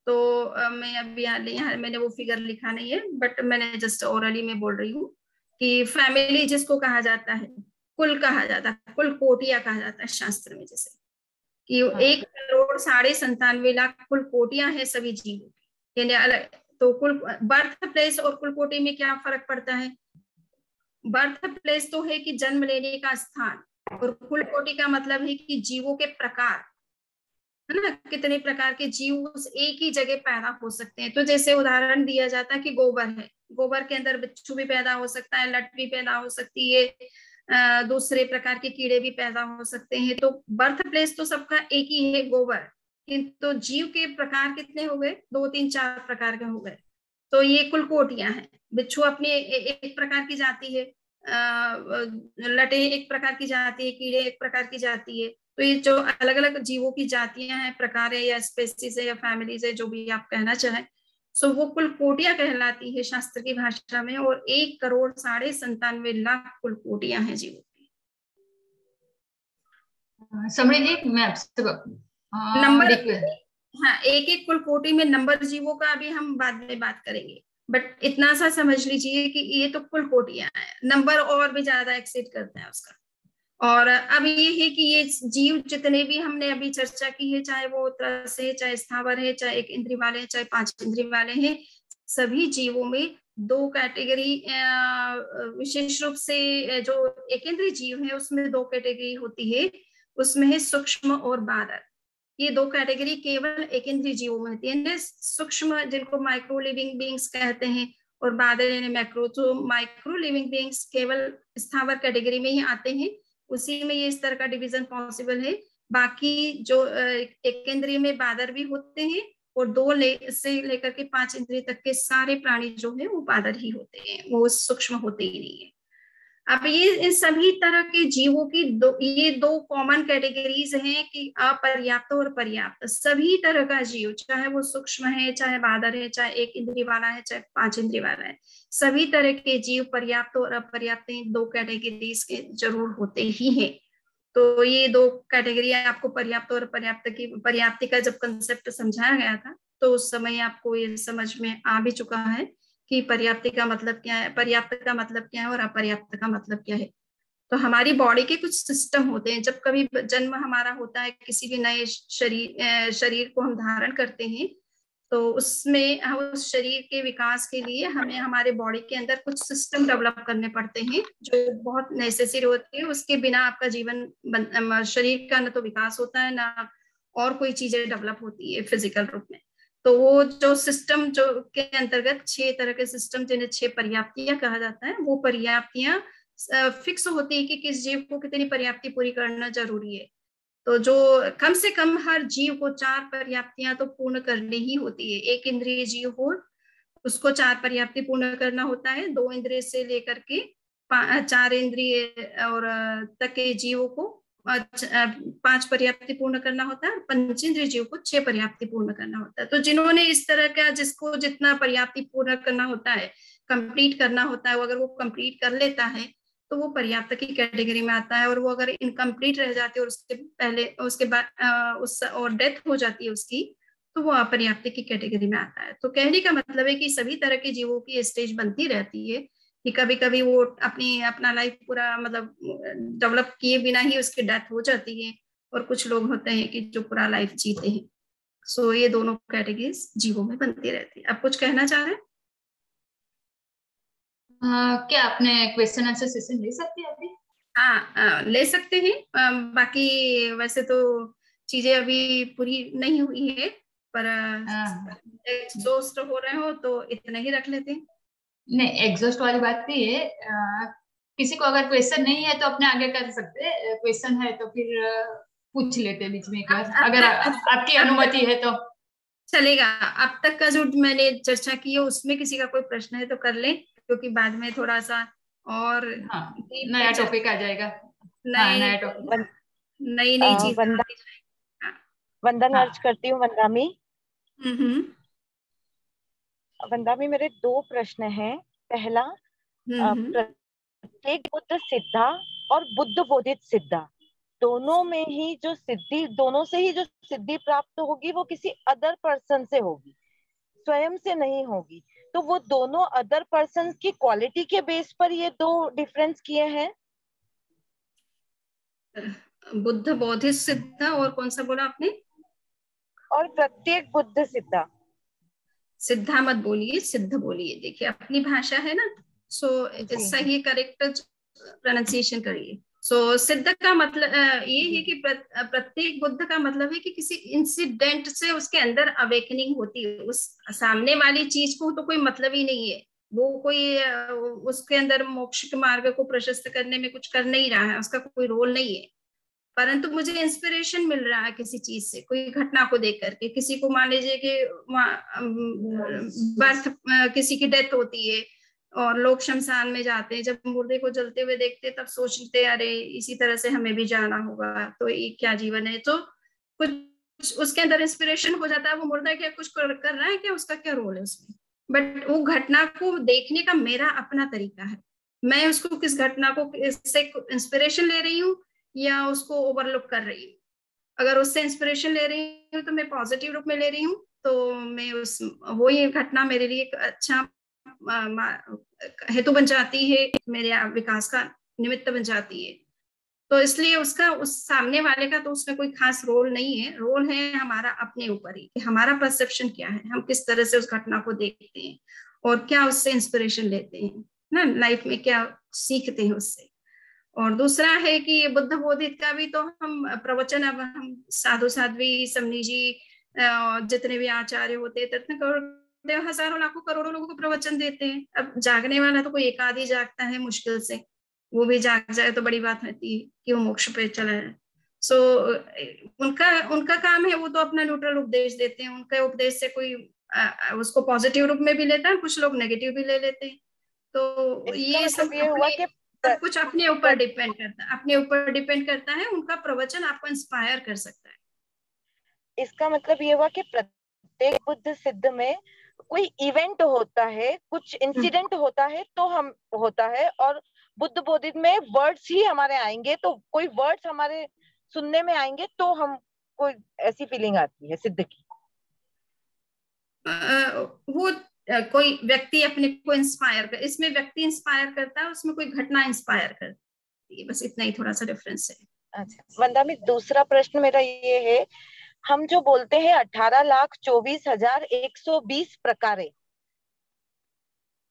तो मैं अभी यहाँ मैंने वो फिगर लिखा नहीं है, बट मैंने जस्ट ओरली में बोल रही हूँ कि फैमिली जिसको कहा जाता है, कुल कहा जाता है, कुल कोटिया कहा जाता है शास्त्र में, जैसे कि 1,97,97,00,000 कुल कोटियां हैं सभी जीवों की, यानी अलग। तो कुल बर्थ प्लेस और कुल कोटि में क्या फर्क पड़ता है? बर्थ प्लेस तो है कि जन्म लेने का स्थान, और कुल कोटि का मतलब है कि जीवों के प्रकार, है ना, कितने प्रकार के जीव उस एक ही जगह पैदा हो सकते हैं। तो जैसे उदाहरण दिया जाता है कि गोबर है, गोबर के अंदर बिच्छू भी पैदा हो सकता है, लट भी पैदा हो सकती है, दूसरे प्रकार के कीड़े भी पैदा हो सकते हैं। तो बर्थ प्लेस तो सबका एक ही है, गोबर, किंतु तो जीव के प्रकार कितने हो गए? 2, 3, 4 प्रकार के हो गए। तो ये कुल कोटियां हैं। बिच्छू अपनी एक प्रकार की जाति है, लटे एक प्रकार की जाति है, कीड़े एक प्रकार की जाति है। तो ये जो अलग अलग जीवों की जातियां हैं, प्रकार है, या स्पेसीज है, या फैमिलीज है, जो भी आप कहना चाहें, सो वो कुल कोटियां कहलाती है शास्त्र की भाषा में। और 1,97,97,00,000 कुल कोटियां हैं जीवों की।
समृद्धि, मैं आपसे
नंबर, हाँ, एक एक कुल कोटि में नंबर जीवों का अभी हम बाद में बात करेंगे, बट इतना सा समझ लीजिए कि ये तो कुल कोटियां हैं, नंबर और भी ज्यादा एक्सीड करते हैं उसका। और अब ये है कि ये जीव जितने भी हमने अभी चर्चा की है, चाहे वो त्रस है, चाहे स्थावर है, चाहे 1 इंद्रिय वाले हैं, चाहे 5 इंद्रिय वाले हैं, सभी जीवों में 2 कैटेगरी, विशेष रूप से जो 1 इंद्रिय जीव है उसमें 2 कैटेगरी होती है। उसमें है सूक्ष्म और बादर। ये 2 कैटेगरी केवल 1 इंद्रिय जीवों में होती है। सूक्ष्म जिनको माइक्रो लिविंग बींग्स कहते हैं, और बादर यानी मैक्रो। तो माइक्रो लिविंग बींग्स केवल स्थावर कैटेगरी में ही आते हैं, उसी में ये इस तरह का डिवीजन पॉसिबल है। बाकी जो 1 इंद्रिय में बादर भी होते हैं, और 2 से लेकर के 5 इंद्रिय तक के सारे प्राणी जो है वो बादर ही होते हैं, वो सूक्ष्म होते ही नहीं है। अब ये इन सभी तरह के जीवों की ये 2 कॉमन कैटेगरीज हैं कि अपर्याप्त और पर्याप्त। सभी तरह का जीव, चाहे वो सूक्ष्म है, चाहे बादर है, चाहे 1 इंद्रिय वाला है, चाहे 5 इंद्रिय वाला है, सभी तरह के जीव पर्याप्त और अपर्याप्त 2 कैटेगरीज के जरूर होते ही हैं। तो ये 2 कैटेगरी आपको पर्याप्त और पर्याप्त की, पर्याप्ति का जब कंसेप्ट समझाया गया था तो उस समय आपको ये समझ में आ भी चुका है कि पर्याप्ति का मतलब क्या है, पर्याप्त का मतलब क्या है, और अपर्याप्त का मतलब क्या है। तो हमारी बॉडी के कुछ सिस्टम होते हैं। जब कभी जन्म हमारा होता है, किसी भी नए शरीर को हम धारण करते हैं, तो उसमें उस शरीर के विकास के लिए हमें हमारे बॉडी के अंदर कुछ सिस्टम डेवलप करने पड़ते हैं जो बहुत नेसेसरी होती है। उसके बिना आपका जीवन, शरीर का न तो विकास होता है, ना और कोई चीजें डेवलप होती है फिजिकल रूप में। तो वो जो सिस्टम जो के अंतर्गत 6 तरह के सिस्टम, जिन्हें 6 पर्याप्तियां कहा जाता है, वो पर्याप्तियां फिक्स होती है कि किस जीव को कितनी पर्याप्ति पूरी करना जरूरी है। तो जो कम से कम हर जीव को 4 पर्याप्तियां तो पूर्ण करनी ही होती है। 1 इंद्रिय जीव हो उसको 4 पर्याप्ति पूर्ण करना होता है। 2 इंद्रिय से लेकर के 4 इंद्रिय और तक के जीवों को 5 पर्याप्ति पूर्ण करना होता है, और पंचेंद्रिय जीव को 6 पर्याप्ति पूर्ण करना होता है। तो जिन्होंने इस तरह का, जिसको जितना पर्याप्ति पूर्ण करना होता है, कंप्लीट करना होता है, वो अगर वो कंप्लीट कर लेता है तो वो पर्याप्त की कैटेगरी में आता है। और वो अगर इनकम्प्लीट रह जाती है और उसके पहले, उसके बाद उस और डेथ हो जाती है उसकी, तो वो अपर्याप्त की कैटेगरी में आता है। तो कहने का मतलब है कि सभी तरह के जीवों की स्टेज बनती रहती है कि कभी कभी वो अपना लाइफ पूरा मतलब डेवलप किए बिना ही उसकी डेथ हो जाती है, और कुछ लोग होते हैं कि जो पूरा लाइफ जीते हैं। सो ये दोनों कैटेगरीज जीवों में बनती रहती है। आप कुछ कहना चाह रहे हैं?
क्या आपने क्वेश्चन आंसर सेशन ले सकते हैं अभी?
हाँ, ले सकते हैं। बाकी वैसे तो चीजें अभी पूरी नहीं हुई है, पर एग्जॉस्ट हो रहे हो तो इतना ही रख लेते हैं।
नहीं, एग्जॉस्ट वाली बात नहीं है। किसी को अगर क्वेश्चन नहीं है तो अपने आगे कर सकते हैं, क्वेश्चन है तो फिर पूछ लेते बीच में एक बार, अगर आपकी अनुमति है तो
चलेगा। अब तक का जो मैंने चर्चा की है उसमें किसी का कोई प्रश्न है तो कर ले, क्योंकि बाद में थोड़ा सा और
नया टॉपिक आ जाएगा। नया टॉपिक,
नई नई चीज।
वंदन अर्ज करती हूँ वंदामी।
हम्म।
वंदामी, मेरे 2 प्रश्न हैं। पहला, प्रत्येक बुद्ध सिद्धा और बुद्ध बोधित सिद्धा दोनों में ही जो सिद्धि, दोनों से ही जो सिद्धि प्राप्त होगी वो किसी अदर पर्सन से होगी, स्वयं से नहीं होगी। तो वो दोनों अदर पर्सन की क्वालिटी के बेस पर ये दो डिफरेंस किए हैं।
बुद्ध बोधिस सिद्ध और कौन सा बोला आपने?
और प्रत्येक बुद्ध सिद्धा।
सिद्धा मत बोलिए, सिद्ध बोलिए। देखिए अपनी भाषा है ना, सो सही करेक्ट प्रोनाउंसिएशन करिए। सो सिद्ध का मतलब ये है कि प्रत्येक बुद्ध का मतलब है कि किसी इंसिडेंट से उसके अंदर अवेकनिंग होती है। उस सामने वाली चीज को तो कोई मतलब ही नहीं है, वो कोई उसके अंदर मोक्ष के मार्ग को प्रशस्त करने में कुछ कर नहीं रहा है, उसका कोई रोल नहीं है। परंतु मुझे इंस्पिरेशन मिल रहा है किसी चीज से, कोई घटना को देख करके। किसी को मान लीजिए कि बर्थ, किसी की डेथ होती है और लोग शमशान में जाते हैं, जब मुर्दे को जलते हुए देखते तब सोचते अरे इसी तरह से हमें भी जाना होगा, तो ये क्या जीवन है। तो कुछ उसके अंदर इंस्पिरेशन हो जाता है, वो मुर्दा क्या कुछ कर रहा है क्या, उसका क्या रोल है उसमें। बट वो घटना को देखने का मेरा अपना तरीका है, मैं उसको किस घटना को इससे इंस्पिरेशन ले रही हूँ या उसको ओवरलुक कर रही हूँ। अगर उससे इंस्पिरेशन ले रही हूँ तो मैं पॉजिटिव रूप में ले रही हूँ, तो मैं उस वो ये घटना मेरे लिए एक अच्छा हेतु बन जाती है, मेरे विकास का निमित्त बन जाती है। तो इसलिए उसका, उस सामने वाले का तो उसमें कोई खास रोल नहीं है। रोल है हमारा अपने ऊपर ही, हमारा परसेप्शन क्या है, हम किस तरह से उस घटना को देखते हैं और क्या उससे इंस्पिरेशन लेते हैं ना, लाइफ में क्या सीखते हैं उससे। और दूसरा है कि बुद्ध बोधित का भी तो हम प्रवचन, अब हम साधु साध्वी समनी जी जितने भी आचार्य होते हैं, इतने करोड़ हजारों लाखों करोड़ों लोगों को प्रवचन देते हैं। अब जागने वाला तो कोई एक आदि जागता है मुश्किल से, वो भी जाग जाए तो बड़ी बात होती है कि वो मोक्ष पे चला है। सो उनका उनका काम है, वो तो अपना न्यूट्रल उपदेश देते हैं। उनके उपदेश से कोई उसको पॉजिटिव रूप में भी लेता है, कुछ लोग नेगेटिव भी ले लेते हैं। तो ये सब
ये हुआ कि
सब कुछ अपने ऊपर डिपेंड करता है, अपने ऊपर डिपेंड करता है। उनका प्रवचन आपको इंस्पायर कर सकता है।
इसका मतलब ये हुआ कि प्रत्येक बुद्ध सिद्ध में कोई इवेंट होता है, कुछ इंसिडेंट होता है तो हम होता है, और बुद्ध बोधित में वर्ड्स ही हमारे आएंगे, तो कोई वर्ड्स हमारे सुनने में आएंगे तो हम कोई ऐसी फीलिंग आती है सिद्ध की।
वो कोई व्यक्ति अपने को इंस्पायर कर, इसमें व्यक्ति इंस्पायर करता है, उसमें कोई घटना इंस्पायर करती है, बस इतना ही थोड़ा सा डिफरेंस है।
अच्छा वंदा में दूसरा प्रश्न मेरा ये है, हम जो बोलते हैं 18,24,120 प्रकारे,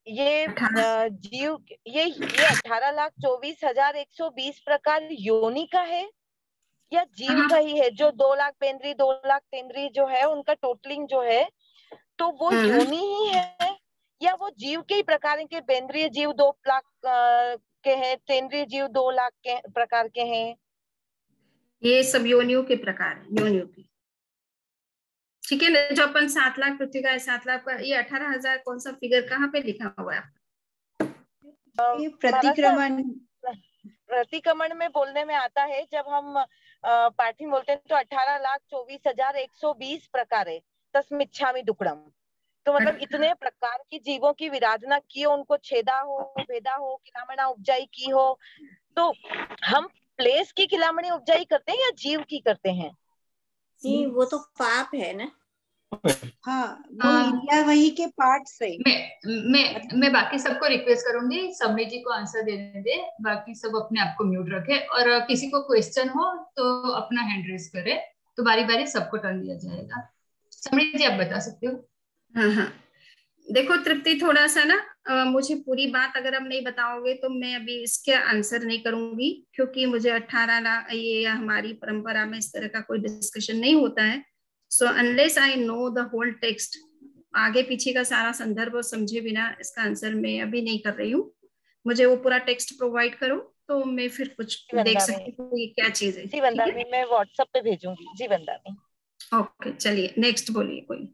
ये जीव, ये 18,24,120 प्रकार योनि का है या जीव का ही है? जो 2 लाख बेंद्री 2 लाख तेंद्री जो है उनका टोटलिंग जो है, तो वो योनि ही है या वो जीव के ही प्रकार के? बेंद्रीय जीव 2 लाख के हैं, तेंद्रीय जीव 2 लाख के प्रकार के हैं।
ये सब योनियों के प्रकार है, योनियों की। ठीक है ना, जो अपन 7 लाख पृथ्वी का है, 7 लाख का, ये 18,000 कौन सा फिगर कहाँ पे लिखा हुआ है?
प्रतिक्रमण में बोलने में आता है, जब हम पाठी बोलते हैं तो 18,24,120 प्रकार है तस्मिच्छामि दुक्कडम। तो मतलब इतने प्रकार की जीवों की विराधना की हो, उनको छेदा हो, भेदा हो, खिलामणा उपजाई की हो। तो हम प्लेस की खिलामणी उपजाई करते हैं या जीव की करते हैं?
नहीं, वो तो पाप है ना।
हाँ, वो इंडिया वही के पार्ट से।
मैं बाकी सबको रिक्वेस्ट करूंगी सबनी जी को आंसर देने दे, बाकी सब अपने आप को म्यूट रखे, और किसी को क्वेश्चन हो तो अपना हैंड रेज करे, तो बारी बारी सबको टर्न दिया जाएगा। सबनी जी आप बता सकते हो।
हाँ, देखो तृप्ति, थोड़ा सा ना मुझे पूरी बात अगर आप नहीं बताओगे तो मैं अभी इसके आंसर नहीं करूंगी, क्योंकि मुझे 18 लाख, ये हमारी परंपरा में इस तरह का कोई डिस्कशन नहीं होता है। So unless I know the whole text, आगे पीछे का सारा संदर्भ समझे बिना इसका आंसर मैं अभी नहीं कर रही हूँ। मुझे वो पूरा टेक्स्ट प्रोवाइड करो तो मैं फिर कुछ देख सकती हूँ ये क्या चीज है।
जी वंदामी, मैं व्हाट्सएप पे भेजूंगी। जी वंदामी।
ओके, चलिए नेक्स्ट बोलिए कोई।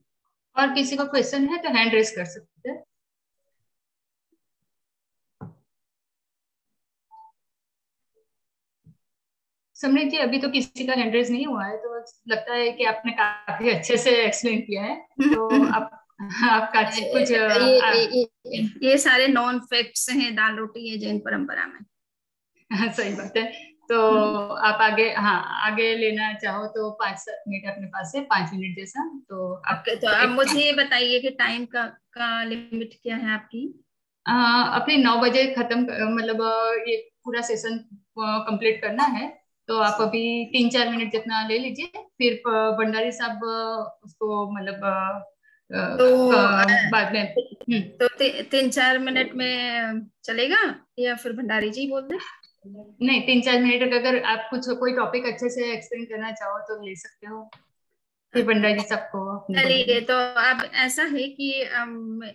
और किसी को क्वेश्चन है तो हैंड रेज कर सकते हैं। समृद्धि जी अभी तो किसी का हैंड रेज नहीं हुआ है, तो लगता है कि आपने काफी अच्छे से एक्सप्लेन किया है, तो आपका कुछ
ये सारे नॉन फैक्ट्स हैं, दाल रोटी है जैन परंपरा में।
सही बात है। तो आप आगे लेना चाहो तो 5-7 मिनट अपने पास है, 5 मिनट जैसा। तो आप
ओके, तो अब मुझे ये बताइए कि टाइम का लिमिट क्या है आपकी?
अपने 9 बजे खत्म, मतलब ये पूरा सेशन कंप्लीट करना है। तो आप अभी 3-4 मिनट जितना ले लीजिए, फिर भंडारी साहब उसको मतलब
तो
बाद में
तो 3-4 मिनट में चलेगा या फिर भंडारी जी बोल दें?
नहीं, 3-4 मिनट अगर आप कुछ कोई टॉपिक अच्छे से एक्सप्लेन करना चाहो तो ले सकते हो, फिर भंडारी जी सबको अपने
चलिए, तो अब ऐसा है कि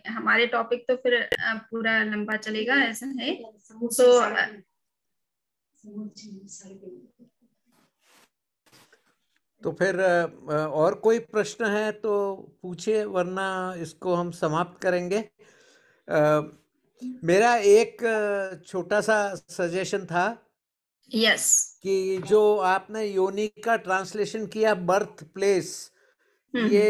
हमारे टॉपिक तो फिर पूरा लंबा चलेगा, ऐसा है
तो फिर और कोई प्रश्न है तो पूछिए, वरना इसको हम समाप्त करेंगे। मेरा एक छोटा सा सजेशन था
यस,
कि जो आपने योनि का ट्रांसलेशन किया बर्थ प्लेस, ये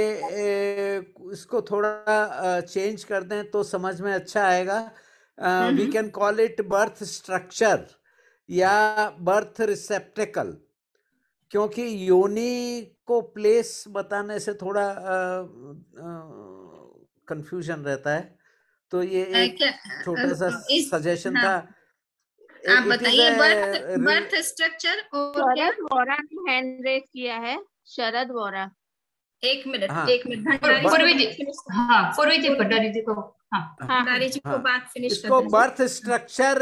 इसको थोड़ा चेंज कर दें तो समझ में अच्छा आएगा। We can call it birth structure या बर्थ रिसेप्टेकल, क्योंकि योनि को प्लेस बताने से थोड़ा कंफ्यूजन रहता है। तो ये एक छोटा सा सजेशन था।
आप बताइए, बर्थ स्ट्रक्चर और क्या?
शरद वोरा ने हैंड रेज किया है, शरद वोरा।
एक मिनट
हाँ,
पूर्वी जी भंडारी जी को
भंडारी जी को बात फिनिश
इसको बर्थ स्ट्रक्चर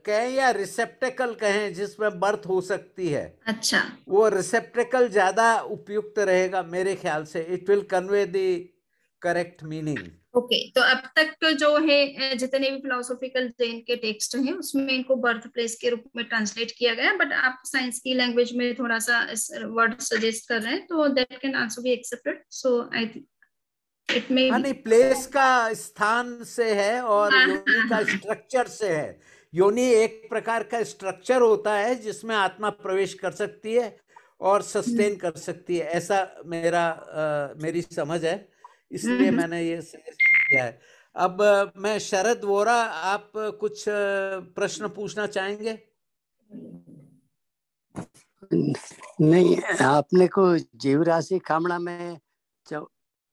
कहें या रिसेप्टेकल कहें जिसमें बर्थ हो सकती है।
अच्छा,
वो रिसेप्टेकल ज्यादा उपयुक्त रहेगा मेरे ख्याल से। It will convey the correct meaning.
Okay, तो अब तक जो है जितने भी फिलोसॉफिकल जैन के टेक्स्ट हैं उसमें इनको बर्थ प्लेस के रूप में ट्रांसलेट किया गया, बट आप साइंस की लैंग्वेज में थोड़ा सा इस वर्ड सजेस्ट कर रहे हैं, तो that can also be accepted. So I think it may
हाँ, नहीं, प्लेस का स्थान से है और योनि का स्ट्रक्चर से है। योनि एक प्रकार का स्ट्रक्चर होता है जिसमें आत्मा प्रवेश कर सकती है और सस्टेन कर सकती है, ऐसा मेरी समझ है, इसलिए मैंने ये सजेस्ट किया है। अब मैं शरद वोरा, आप कुछ प्रश्न पूछना चाहेंगे?
नहीं, आपने को जीव राशि कामड़ा में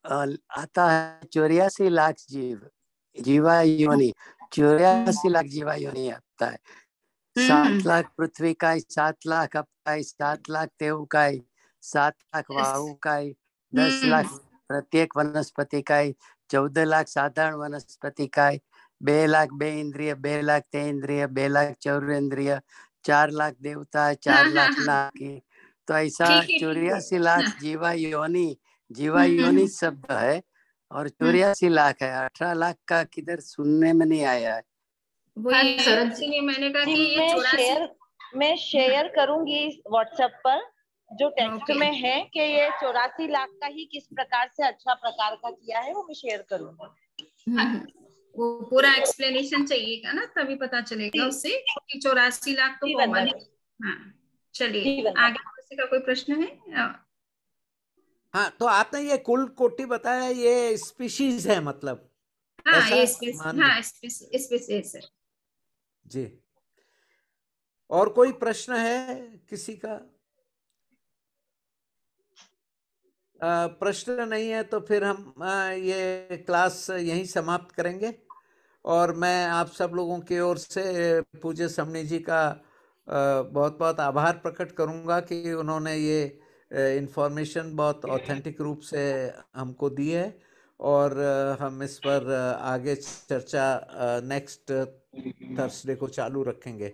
आता है 84 लाख जीवा योनि, 84 लाख जीवा योनि आता है। 7 लाख पृथ्वी का, 7 लाख अपाई, 7 लाख देव का, 7 लाख वायु का, 10 लाख प्रत्येक वनस्पति का, 14 लाख साधारण वनस्पति का, 2 लाख 2 इंद्रिय, 2 लाख 3 इंद्रिय, 2 लाख चौरेंद्रिय, 4 लाख देवता, 4 लाख नागी। तो ऐसा 84 लाख जीवा योनि शब्द है और 84 लाख है। 18 लाख का किधर सुनने में नहीं आया है।
इसलिए मैंने कहा कि ये
मैं शेयर करूंगी व्हाट्सएप पर जो टेक्स्ट में है कि ये 84 लाख का ही किस प्रकार से अच्छा प्रकार का किया है, वो मैं शेयर करूंगी।
वो पूरा एक्सप्लेनेशन चाहिएगा ना, तभी पता चलेगा उससे कि 84 लाख तो कॉमन है। हाँ, चलिए आगे किसी का कोई प्रश्न है?
हाँ, तो आपने ये कुल कोटि बताया, ये स्पीशीज है मतलब?
हाँ, ये स्पीशीज है
जी। और कोई प्रश्न है किसी का? प्रश्न नहीं है तो फिर हम ये क्लास यहीं समाप्त करेंगे। और मैं आप सब लोगों की ओर से पूज्य समणी जी का बहुत बहुत आभार प्रकट करूंगा कि उन्होंने ये इंफॉर्मेशन बहुत ऑथेंटिक रूप से हमको दी है, और हम इस पर आगे चर्चा नेक्स्ट थर्सडे को चालू रखेंगे।